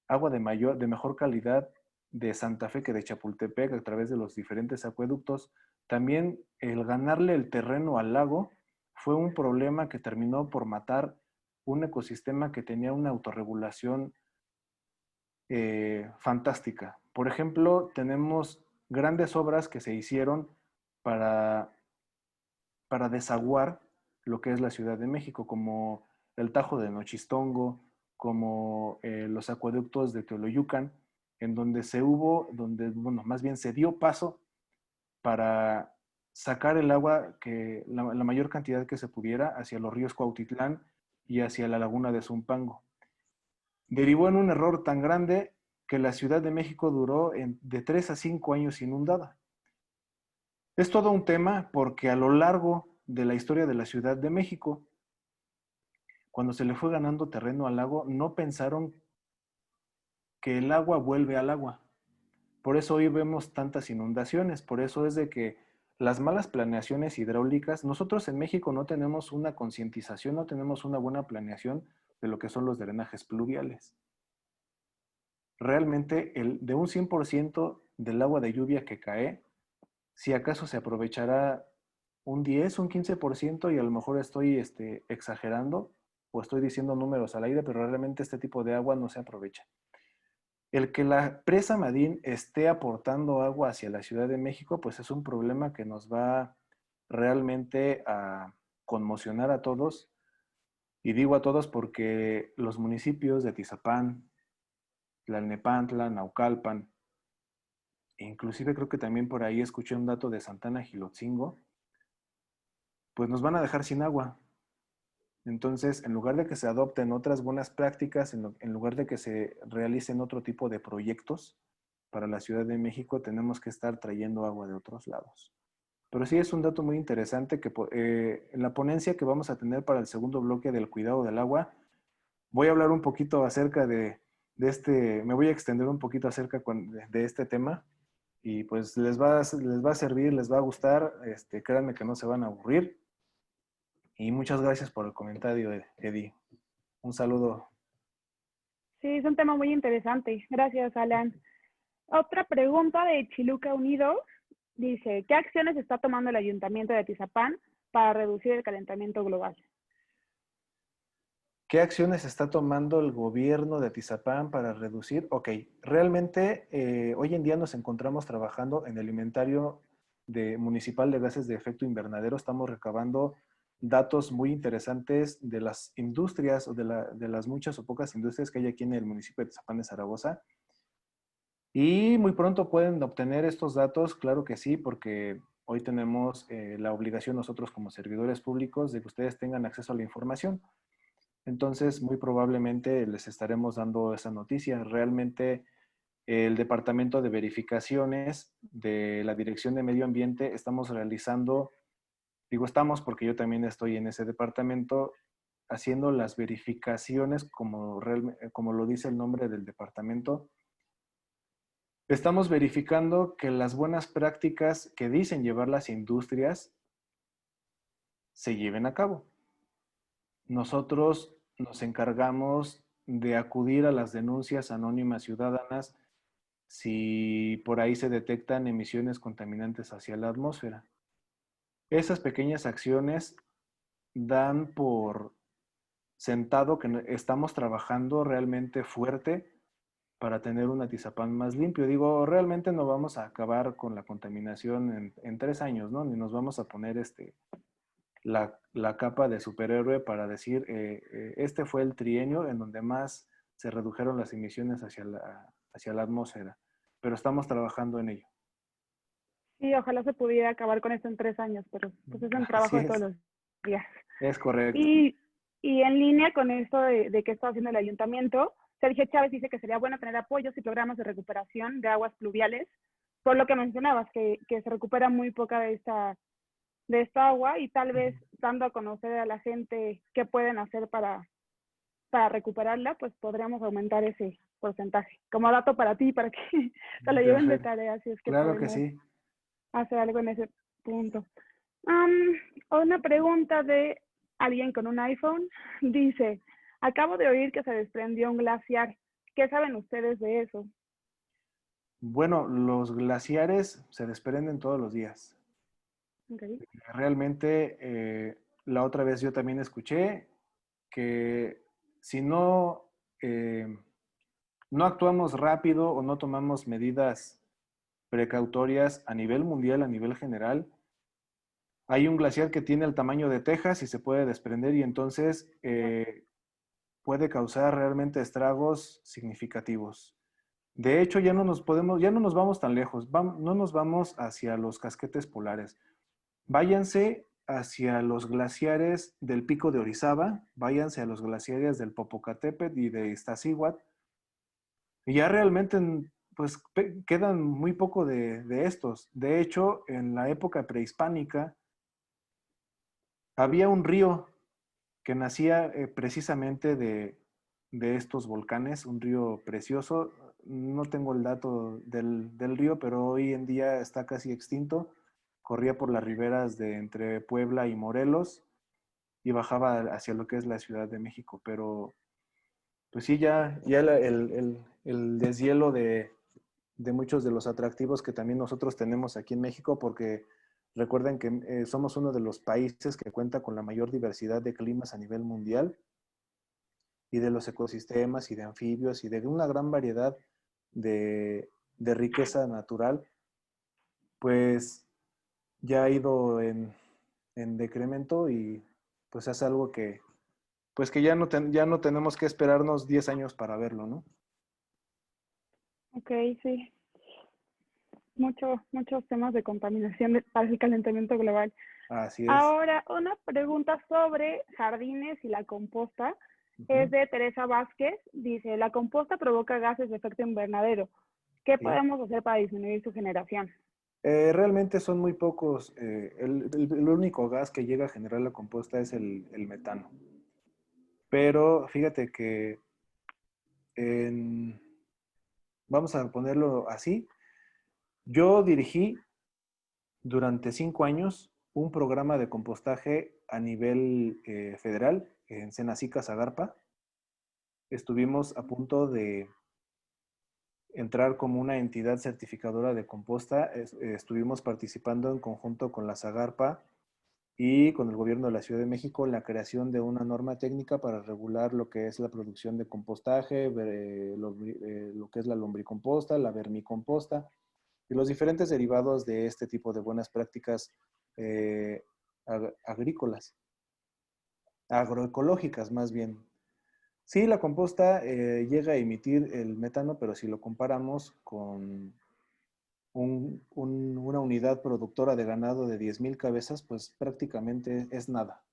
agua de mejor calidad de Santa Fe que de Chapultepec a través de los diferentes acueductos, también el ganarle el terreno al lago fue un problema que terminó por matar un ecosistema que tenía una autorregulación fantástica. Por ejemplo, tenemos grandes obras que se hicieron para desaguar lo que es la Ciudad de México, como el Tajo de Nochistongo, como los acueductos de Teoloyucan, en donde bueno, más bien se dio paso para sacar el agua, que la mayor cantidad que se pudiera, hacia los ríos Cuautitlán y hacia la laguna de Zumpango. Derivó en un error tan grande que la Ciudad de México duró de 3 a 5 años inundada. Es todo un tema porque a lo largo de la historia de la Ciudad de México, cuando se le fue ganando terreno al lago, no pensaron que el agua vuelve al agua. Por eso hoy vemos tantas inundaciones, por eso es de que las malas planeaciones hidráulicas, nosotros en México no tenemos una concientización, no tenemos una buena planeación de lo que son los drenajes pluviales. Realmente de un 100% del agua de lluvia que cae, si acaso se aprovechará un 10, un 15% y a lo mejor estoy exagerando o estoy diciendo números al aire, pero realmente este tipo de agua no se aprovecha. El que la presa Madín esté aportando agua hacia la Ciudad de México, pues es un problema que nos va realmente a conmocionar a todos. Y digo a todos porque los municipios de Tizapán, Tlalnepantla, Naucalpan, inclusive creo que también por ahí escuché un dato de Santana Gilotzingo, pues nos van a dejar sin agua. Entonces, en lugar de que se adopten otras buenas prácticas, en lugar de que se realicen otro tipo de proyectos para la Ciudad de México, tenemos que estar trayendo agua de otros lados. Pero sí es un dato muy interesante que en la ponencia que vamos a tener para el segundo bloque del cuidado del agua, voy a hablar un poquito acerca de me voy a extender un poquito acerca de este tema y pues les va a servir, les va a gustar, créanme que no se van a aburrir. Y muchas gracias por el comentario, Eddie. Un saludo. Sí, es un tema muy interesante. Gracias, Alan. Otra pregunta de Chiluca Unido dice, ¿qué acciones está tomando el Ayuntamiento de Atizapán para reducir el calentamiento global? ¿Qué acciones está tomando el gobierno de Atizapán para reducir? Ok, realmente hoy en día nos encontramos trabajando en el inventario municipal de gases de efecto invernadero. Estamos recabando datos muy interesantes de las industrias o de las muchas o pocas industrias que hay aquí en el municipio de Atizapán de Zaragoza. Y muy pronto pueden obtener estos datos, claro que sí, porque hoy tenemos la obligación nosotros como servidores públicos de que ustedes tengan acceso a la información. Entonces, muy probablemente les estaremos dando esa noticia. Realmente, el Departamento de Verificaciones de la Dirección de Medio Ambiente estamos realizando, digo estamos porque yo también estoy en ese departamento, haciendo las verificaciones como lo dice el nombre del departamento. Estamos verificando que las buenas prácticas que dicen llevar las industrias se lleven a cabo. Nosotros nos encargamos de acudir a las denuncias anónimas ciudadanas si por ahí se detectan emisiones contaminantes hacia la atmósfera. Esas pequeñas acciones dan por sentado que estamos trabajando realmente fuerte para tener un Atizapán más limpio. Digo, realmente no vamos a acabar con la contaminación en 3 años, ¿no? Ni nos vamos a poner la capa de superhéroe para decir, este fue el trienio en donde más se redujeron las emisiones hacia la atmósfera, pero estamos trabajando en ello. Sí, ojalá se pudiera acabar con esto en 3 años, pero pues es un trabajo de todos los días. Es correcto. Y en línea con esto de qué está haciendo el ayuntamiento, Sergio Chávez dice que sería bueno tener apoyos y programas de recuperación de aguas pluviales, por lo que mencionabas, que se recupera muy poca de esta agua y tal vez dando a conocer a la gente qué pueden hacer para recuperarla, pues podríamos aumentar ese porcentaje. Como dato para ti, para que te lo lleven de tarea, si es que claro que podemos sí. hacer algo en ese punto. Una pregunta de alguien con un iPhone. Dice, acabo de oír que se desprendió un glaciar. ¿Qué saben ustedes de eso? Bueno, los glaciares se desprenden todos los días. Okay. Realmente, la otra vez yo también escuché que si no actuamos rápido o no tomamos medidas precautorias a nivel mundial, a nivel general, Hay un glaciar que tiene el tamaño de Texas y se puede desprender y entonces puede causar realmente estragos significativos. De hecho, ya no nos vamos tan lejos, no nos vamos hacia los casquetes polares. Váyanse hacia los glaciares del Pico de Orizaba, váyanse a los glaciares del Popocatépetl y de Iztaccíhuatl, y ya realmente pues quedan muy poco de estos. De hecho, en la época prehispánica había un río que nacía precisamente de estos volcanes, un río precioso. No tengo el dato del río, pero hoy en día está casi extinto. Corría por las riberas de entre Puebla y Morelos y bajaba hacia lo que es la Ciudad de México. Pero pues sí, ya el deshielo de muchos de los atractivos que también nosotros tenemos aquí en México, porque recuerden que somos uno de los países que cuenta con la mayor diversidad de climas a nivel mundial y de los ecosistemas y de anfibios y de una gran variedad de riqueza natural, pues ya ha ido en decremento y pues es algo que, pues que ya no tenemos que esperarnos 10 años para verlo, ¿no? Ok, sí. Muchos temas de contaminación para el calentamiento global. Así es. Ahora, una pregunta sobre jardines y la composta es de Teresa Vázquez. Dice, la composta provoca gases de efecto invernadero. ¿Qué podemos hacer para disminuir su generación? Realmente son muy pocos. El único gas que llega a generar la composta es el metano. Pero fíjate que vamos a ponerlo así. Yo dirigí durante 5 años un programa de compostaje a nivel federal en Senacica, Zagarpa. Estuvimos a punto de entrar como una entidad certificadora de composta. Estuvimos participando en conjunto con la Zagarpa y con el gobierno de la Ciudad de México en la creación de una norma técnica para regular lo que es la producción de compostaje, lo que es la lombricomposta, la vermicomposta y los diferentes derivados de este tipo de buenas prácticas agrícolas, agroecológicas más bien. Sí, la composta llega a emitir el metano, pero si lo comparamos con una unidad productora de ganado de 10,000 cabezas, pues prácticamente es nada.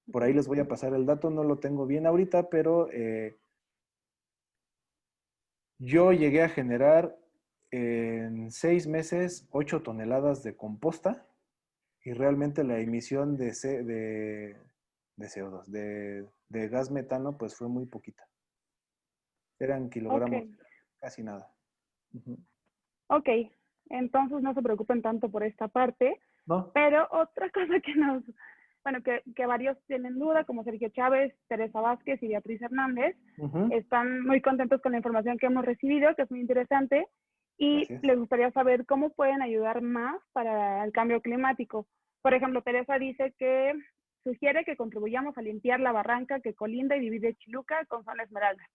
Por ahí les voy a pasar el dato, no lo tengo bien ahorita, pero yo llegué a generar en 6 meses 8 toneladas de composta y realmente la emisión de CO2, de gas metano, pues fue muy poquita. Eran kilogramos, Ok. casi nada. Ok, entonces no se preocupen tanto por esta parte, ¿No? pero otra cosa que varios tienen duda, como Sergio Chávez, Teresa Vázquez y Beatriz Hernández, están muy contentos con la información que hemos recibido, que es muy interesante, y Gracias. les gustaría saber cómo pueden ayudar más para el cambio climático. Por ejemplo, Teresa dice que sugiere que contribuyamos a limpiar la barranca que colinda y divide Chiluca con Zona Esmeralda.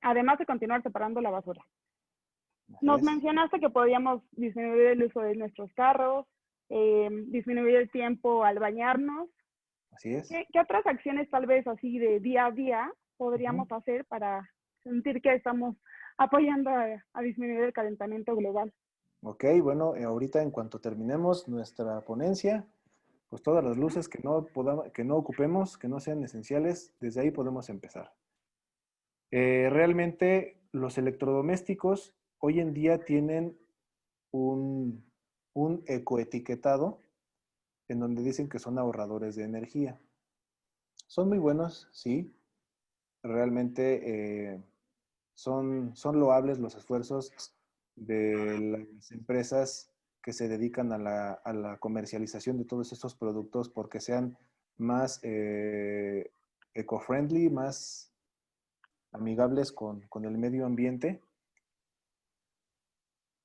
Además de continuar separando la basura. Nos mencionaste que podíamos disminuir el uso de nuestros carros, disminuir el tiempo al bañarnos. Así es. ¿Qué otras acciones tal vez así de día a día podríamos hacer para sentir que estamos apoyando a disminuir el calentamiento global? Ok, bueno, ahorita en cuanto terminemos nuestra ponencia, pues todas las luces que no ocupemos, que no sean esenciales, desde ahí podemos empezar. Realmente los electrodomésticos hoy en día tienen un ecoetiquetado en donde dicen que son ahorradores de energía. Son muy buenos, sí. Realmente son loables los esfuerzos de las empresas que se dedican a la comercialización de todos estos productos porque sean más eco-friendly, más amigables con el medio ambiente.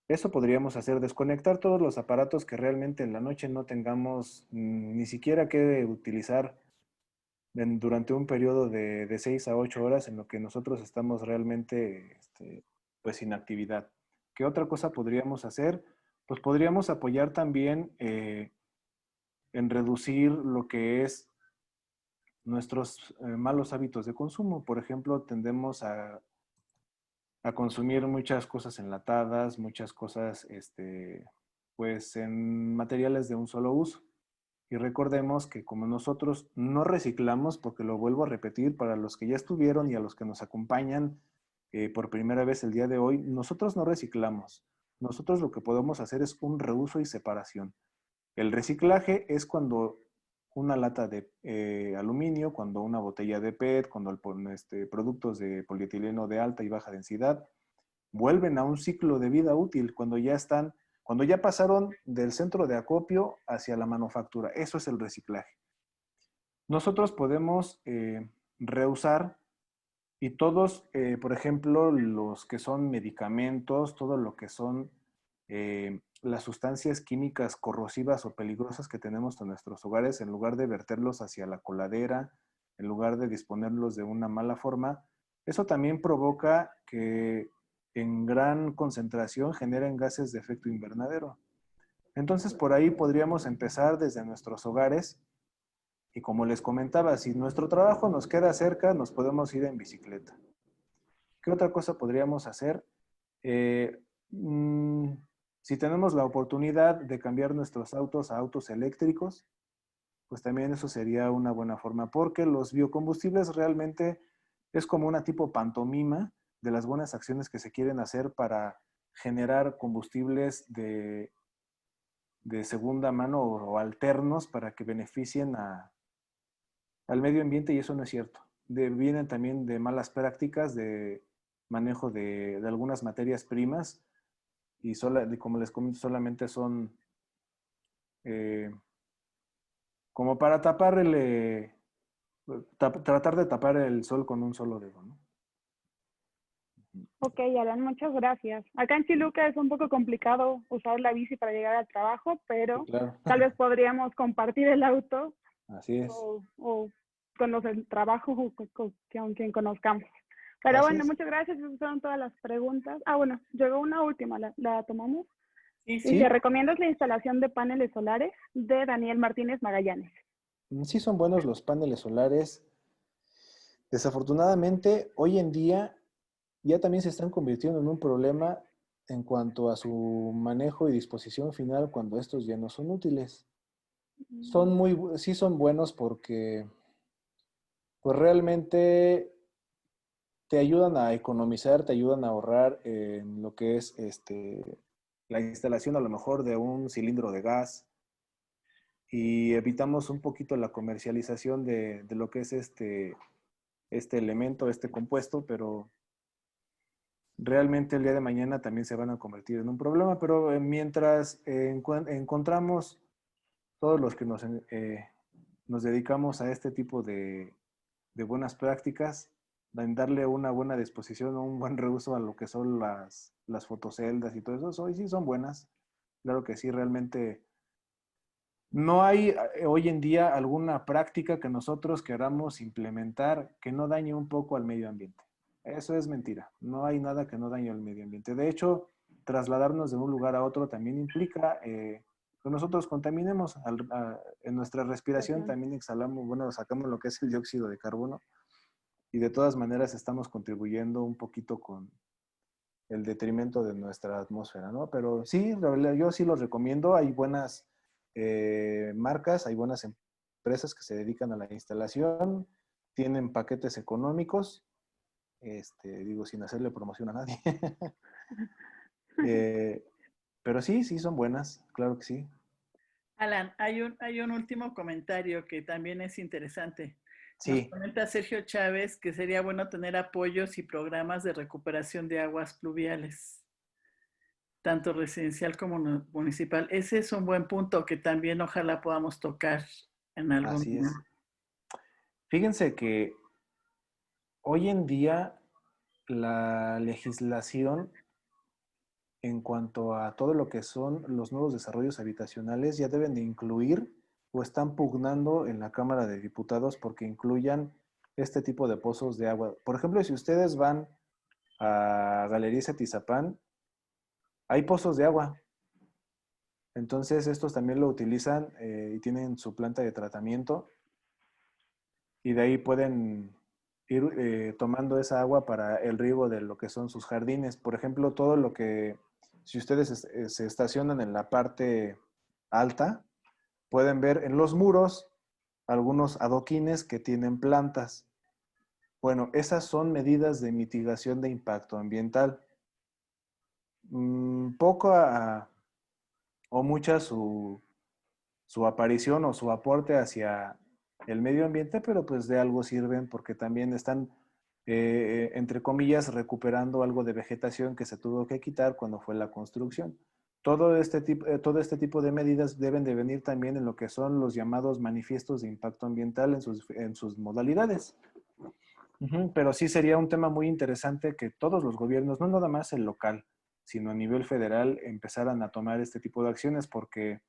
Eso podríamos hacer, desconectar todos los aparatos que realmente en la noche no tengamos ni siquiera que utilizar durante un periodo de 6 a 8 horas en lo que nosotros estamos realmente pues sin actividad. ¿Qué otra cosa podríamos hacer? pues podríamos apoyar también en reducir lo que es nuestros malos hábitos de consumo. Por ejemplo, tendemos a consumir muchas cosas enlatadas, muchas cosas pues en materiales de un solo uso. Y recordemos que como nosotros no reciclamos, porque lo vuelvo a repetir para los que ya estuvieron y a los que nos acompañan por primera vez el día de hoy, nosotros no reciclamos. Nosotros lo que podemos hacer es un reuso y separación. El reciclaje es cuando una lata de aluminio, cuando una botella de PET, cuando productos de polietileno de alta y baja densidad vuelven a un ciclo de vida útil, cuando ya pasaron del centro de acopio hacia la manufactura. Eso es el reciclaje. Nosotros podemos reusar y todos, por ejemplo, los que son medicamentos, todo lo que son las sustancias químicas corrosivas o peligrosas que tenemos en nuestros hogares, en lugar de verterlos hacia la coladera, en lugar de disponerlos de una mala forma, eso también provoca que en gran concentración generen gases de efecto invernadero. Entonces, por ahí podríamos empezar desde nuestros hogares y como les comentaba, si nuestro trabajo nos queda cerca, nos podemos ir en bicicleta. ¿Qué otra cosa podríamos hacer? Si tenemos la oportunidad de cambiar nuestros autos a autos eléctricos, pues también eso sería una buena forma, porque los biocombustibles realmente es como una tipo pantomima de las buenas acciones que se quieren hacer para generar combustibles de segunda mano o alternos para que beneficien al medio ambiente y eso no es cierto. Vienen también de malas prácticas de manejo de algunas materias primas y como les comento, solamente son como para tratar de tapar el sol con un solo dedo, ¿no? Ok, Alan, muchas gracias. Acá en Chiluca es un poco complicado usar la bici para llegar al trabajo, pero Sí, claro. tal vez podríamos compartir el auto Así es. o con los del trabajo con quien conozcamos. Pero Así bueno, es. muchas gracias. Esas fueron todas las preguntas. Ah, bueno, llegó una última, ¿la tomamos? Sí, Sí. Y te recomiendas la instalación de paneles solares de Daniel Martínez Magallanes. Sí son buenos los paneles solares. Desafortunadamente, hoy en día ya también se están convirtiendo en un problema en cuanto a su manejo y disposición final cuando estos ya no son útiles. Sí son buenos porque pues realmente te ayudan a economizar, te ayudan a ahorrar en lo que es la instalación a lo mejor de un cilindro de gas y evitamos un poquito la comercialización de lo que es este elemento, este compuesto, pero realmente el día de mañana también se van a convertir en un problema, pero mientras encontramos todos los que nos dedicamos a este tipo de buenas prácticas, en darle una buena disposición o un buen reuso a lo que son las fotoceldas y todo eso, hoy sí son buenas. Claro que sí, realmente no hay hoy en día alguna práctica que nosotros queramos implementar que no dañe un poco al medio ambiente. Eso es mentira. No hay nada que no dañe al medio ambiente. De hecho, trasladarnos de un lugar a otro también implica que nosotros contaminemos. En nuestra respiración también exhalamos, bueno, sacamos lo que es el dióxido de carbono y de todas maneras estamos contribuyendo un poquito con el detrimento de nuestra atmósfera, ¿no? Pero sí, yo sí los recomiendo. Hay buenas marcas, hay buenas empresas que se dedican a la instalación, tienen paquetes económicos, digo, sin hacerle promoción a nadie. Pero sí, sí son buenas, claro que sí. Alan, hay un último comentario que también es interesante. Nos Sí. comenta Sergio Chávez que sería bueno tener apoyos y programas de recuperación de aguas pluviales, tanto residencial como municipal. Ese es un buen punto que también ojalá podamos tocar en algún Así es. momento. Fíjense que hoy en día la legislación en cuanto a todo lo que son los nuevos desarrollos habitacionales ya deben de incluir o están pugnando en la Cámara de Diputados porque incluyan este tipo de pozos de agua. Por ejemplo, si ustedes van a Galerías Atizapán, hay pozos de agua. Entonces, estos también lo utilizan y tienen su planta de tratamiento y de ahí pueden ir tomando esa agua para el riego de lo que son sus jardines. Por ejemplo, todo lo que, si ustedes se estacionan en la parte alta, pueden ver en los muros algunos adoquines que tienen plantas. Bueno, esas son medidas de mitigación de impacto ambiental. Poco o mucha su aparición o su aporte hacia el medio ambiente, pero pues de algo sirven porque también están, entre comillas, recuperando algo de vegetación que se tuvo que quitar cuando fue la construcción. Todo este tipo de medidas deben de venir también en lo que son los llamados manifiestos de impacto ambiental en sus modalidades. Pero sí sería un tema muy interesante que todos los gobiernos, no nada más el local, sino a nivel federal, empezaran a tomar este tipo de acciones porque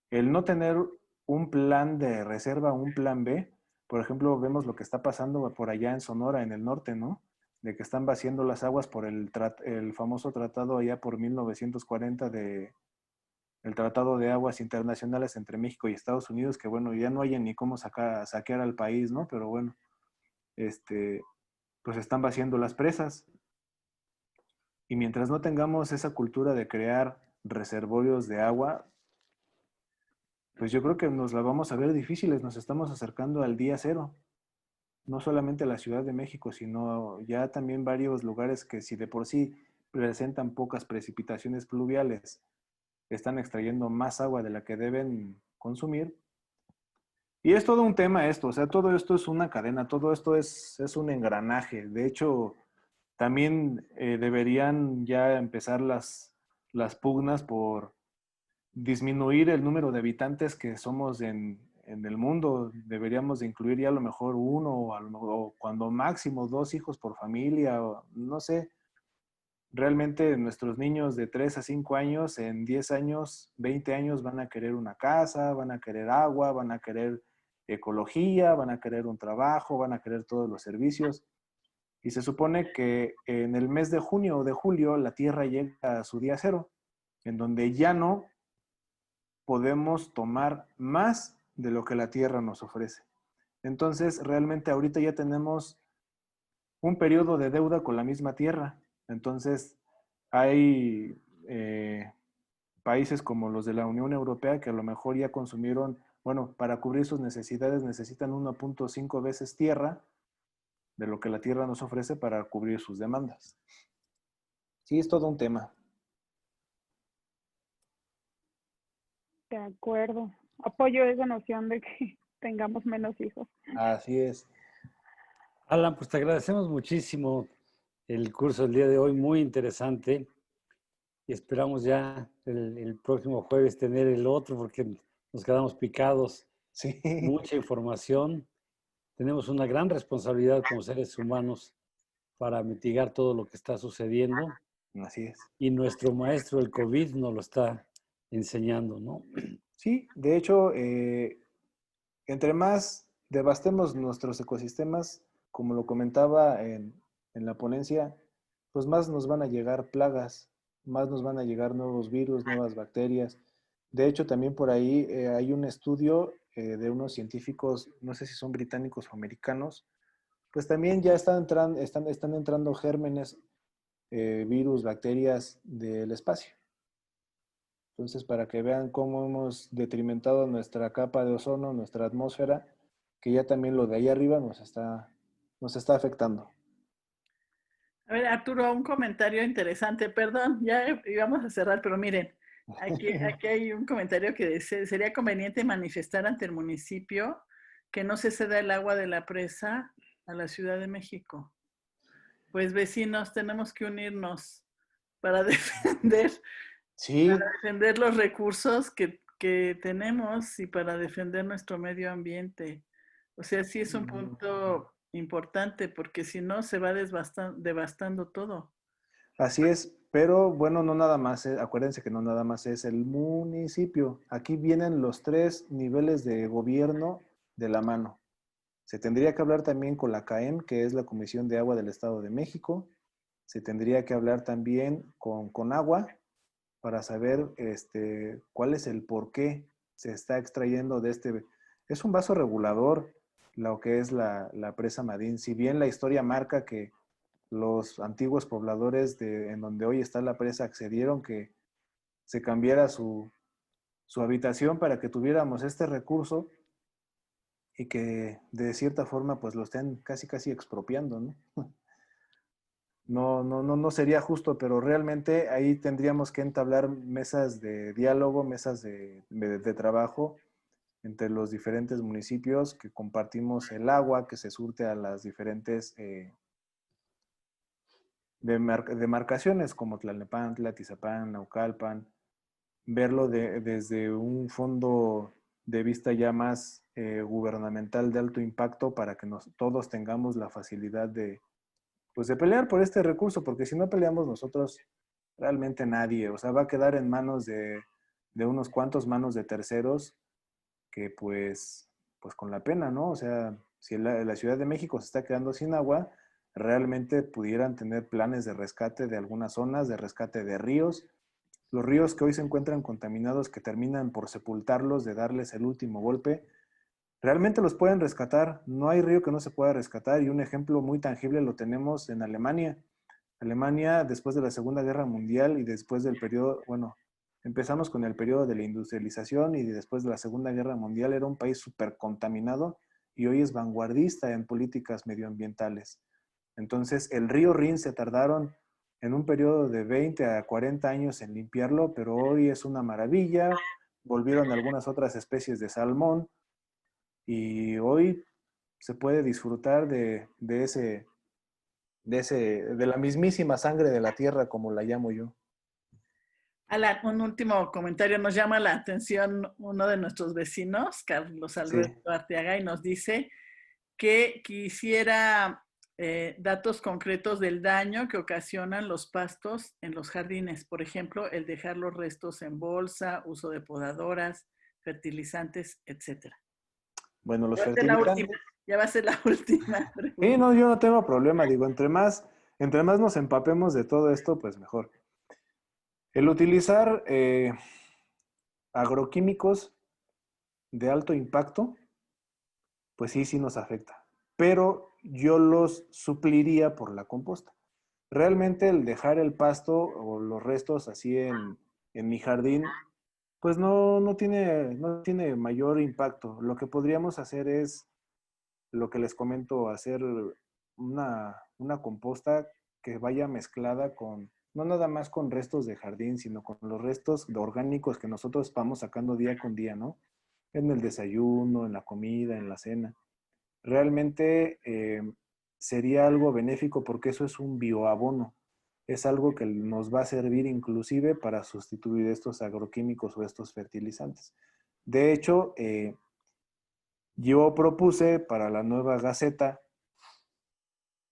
el no tener un plan de reserva, un plan B, por ejemplo, vemos lo que está pasando por allá en Sonora, en el norte, ¿no? De que están vaciando las aguas por el famoso tratado allá por 1940 el Tratado de Aguas Internacionales entre México y Estados Unidos, que bueno, ya no hay ni cómo saquear al país, ¿no? Pero bueno, pues están vaciando las presas. Y mientras no tengamos esa cultura de crear reservorios de agua, pues yo creo que nos la vamos a ver difíciles, nos estamos acercando al día cero. No solamente la Ciudad de México, sino ya también varios lugares que si de por sí presentan pocas precipitaciones pluviales, están extrayendo más agua de la que deben consumir. Y es todo un tema esto, o sea, todo esto es una cadena, todo esto es un engranaje. De hecho, también deberían ya empezar las pugnas por disminuir el número de habitantes que somos en el mundo. Deberíamos de incluir ya a lo mejor uno o cuando máximo dos hijos por familia, o no sé. Realmente nuestros niños de 3 a 5 años, en 10 años, 20 años van a querer una casa, van a querer agua, van a querer ecología, van a querer un trabajo, van a querer todos los servicios. Y se supone que en el mes de junio o de julio la Tierra llega a su día cero, en donde ya no podemos tomar más de lo que la Tierra nos ofrece. Entonces, realmente ahorita ya tenemos un periodo de deuda con la misma Tierra. Entonces, hay países como los de la Unión Europea que a lo mejor ya consumieron, bueno, para cubrir sus necesidades necesitan 1.5 veces tierra de lo que la Tierra nos ofrece para cubrir sus demandas. Sí, es todo un tema. De acuerdo. Apoyo esa noción de que tengamos menos hijos. Así es. Alan, pues te agradecemos muchísimo el curso del día de hoy, muy interesante. Y esperamos ya el próximo jueves tener el otro porque nos quedamos picados. Sí. Mucha información. Tenemos una gran responsabilidad como seres humanos para mitigar todo lo que está sucediendo. Así es. Y nuestro maestro, el COVID, nos lo está enseñando, ¿no? Sí, de hecho, entre más devastemos nuestros ecosistemas, como lo comentaba en la ponencia, pues más nos van a llegar plagas, más nos van a llegar nuevos virus, nuevas bacterias. De hecho, también por ahí hay un estudio de unos científicos, no sé si son británicos o americanos, pues también ya están entrando gérmenes, virus, bacterias del espacio. Entonces, para que vean cómo hemos detrimentado nuestra capa de ozono, nuestra atmósfera, que ya también lo de ahí arriba nos está afectando. A ver, Arturo, un comentario interesante. Perdón, ya íbamos a cerrar, pero miren, aquí hay un comentario que dice, sería conveniente manifestar ante el municipio que no se ceda el agua de la presa a la Ciudad de México. Pues vecinos, tenemos que unirnos para defender, Sí, para defender los recursos que tenemos y para defender nuestro medio ambiente. O sea, sí es un punto importante porque si no se va devastando todo. así es, pero bueno, no nada más, acuérdense que no nada más es el municipio. Aquí vienen los 3 niveles de gobierno de la mano. Se tendría que hablar también con la CAEM, que es la Comisión de Agua del Estado de México. Se tendría que hablar también con Conagua para saber cuál es el por qué se está extrayendo de este. Es un vaso regulador lo que es la presa Madín. Si bien la historia marca que los antiguos pobladores en donde hoy está la presa accedieron que se cambiara su habitación para que tuviéramos este recurso y que de cierta forma pues lo estén casi expropiando, ¿no? No sería justo, pero realmente ahí tendríamos que entablar mesas de diálogo, mesas de trabajo entre los diferentes municipios que compartimos el agua que se surte a las diferentes demarcaciones como Tlalnepantla, Tizapán, Naucalpan, verlo desde un fondo de vista ya más gubernamental de alto impacto para que todos tengamos la facilidad pues de pelear por este recurso, porque si no peleamos nosotros, realmente nadie, o sea, va a quedar en manos de unos cuantos, manos de terceros, que pues con la pena, ¿no? O sea, si la Ciudad de México se está quedando sin agua, realmente pudieran tener planes de rescate de algunas zonas, de rescate de ríos, los ríos que hoy se encuentran contaminados, que terminan por sepultarlos, de darles el último golpe, realmente los pueden rescatar. No hay río que no se pueda rescatar y un ejemplo muy tangible lo tenemos en Alemania. Alemania, después de la Segunda Guerra Mundial y después del periodo, bueno, empezamos con el periodo de la industrialización y después de la Segunda Guerra Mundial era un país súper contaminado y hoy es vanguardista en políticas medioambientales. Entonces, el río Rin se tardaron en un periodo de 20 a 40 años en limpiarlo, pero hoy es una maravilla. Volvieron algunas otras especies de salmón y hoy se puede disfrutar de la mismísima sangre de la tierra, como la llamo yo. Alan, un último comentario. Nos llama la atención uno de nuestros vecinos, Carlos Alberto Sí. Arteaga, y nos dice que quisiera datos concretos del daño que ocasionan los pastos en los jardines. Por ejemplo, el dejar los restos en bolsa, uso de podadoras, fertilizantes, etc. Bueno, los Ya va a ser la última. fertilizantes. Ya va a ser la última Sí, pregunta. no, yo no tengo problema. Digo, entre más nos empapemos de todo esto, pues mejor. El utilizar agroquímicos de alto impacto, pues sí nos afecta. Pero yo los supliría por la composta. Realmente el dejar el pasto o los restos así en mi jardín, pues no tiene mayor impacto. Lo que podríamos hacer es, lo que les comento, hacer una composta que vaya mezclada con, no nada más con restos de jardín, sino con los restos orgánicos que nosotros vamos sacando día con día, ¿no? En el desayuno, en la comida, en la cena. Realmente sería algo benéfico porque eso es un bioabono. Es algo que nos va a servir inclusive para sustituir estos agroquímicos o estos fertilizantes. De hecho, yo propuse para la nueva Gaceta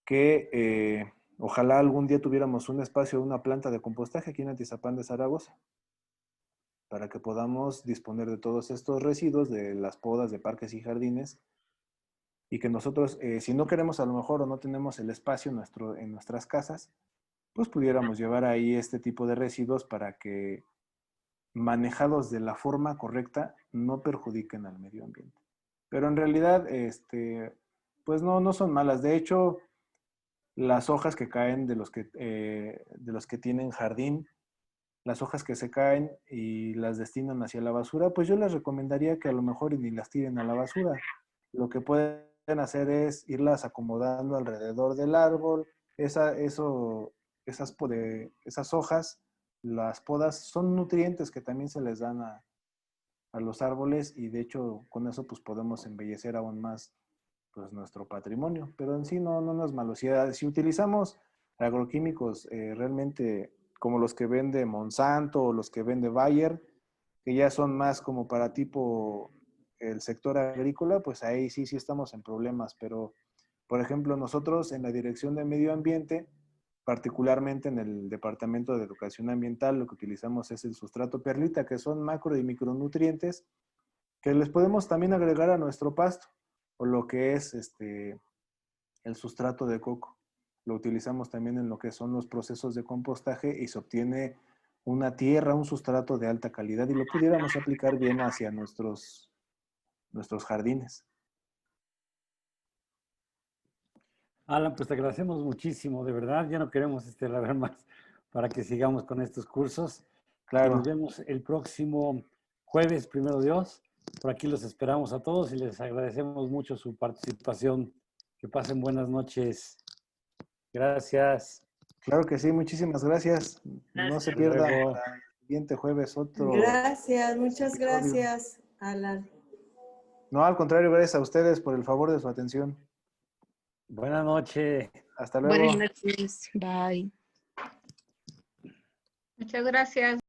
que ojalá algún día tuviéramos un espacio, una planta de compostaje aquí en Atizapán de Zaragoza, para que podamos disponer de todos estos residuos de las podas de parques y jardines y que nosotros, si no queremos a lo mejor o no tenemos el espacio en nuestras casas, pues pudiéramos llevar ahí este tipo de residuos para que manejados de la forma correcta no perjudiquen al medio ambiente. Pero en realidad, pues no son malas. De hecho, las hojas que caen de los que tienen jardín, las hojas que se caen y las destinan hacia la basura, pues yo les recomendaría que a lo mejor ni las tiren a la basura. Lo que pueden hacer es irlas acomodando alrededor del árbol. Esas hojas, las podas, son nutrientes que también se les dan a los árboles y de hecho con eso pues podemos embellecer aún más pues nuestro patrimonio, pero en sí no es malo. Si utilizamos agroquímicos realmente como los que vende Monsanto o los que vende Bayer, que ya son más como para tipo el sector agrícola, pues ahí sí estamos en problemas, pero por ejemplo nosotros en la Dirección de Medio Ambiente, particularmente en el Departamento de Educación Ambiental, lo que utilizamos es el sustrato perlita, que son macro y micronutrientes que les podemos también agregar a nuestro pasto, o lo que es el sustrato de coco. Lo utilizamos también en lo que son los procesos de compostaje y se obtiene una tierra, un sustrato de alta calidad y lo pudiéramos aplicar bien hacia nuestros jardines. Alan, pues te agradecemos muchísimo, de verdad. Ya no queremos alargar más para que sigamos con estos cursos. Y Claro, nos vemos el próximo jueves, primero Dios. Por aquí los esperamos a todos y les agradecemos mucho su participación. Que pasen buenas noches. Gracias. claro que sí, muchísimas gracias. No se Gracias. pierdan Luego. para el siguiente jueves otro Gracias, muchas episodio. gracias, Alan. No, al contrario, gracias a ustedes por el favor de su atención. Buenas noches. Hasta luego. Buenas noches. Bye. Muchas gracias.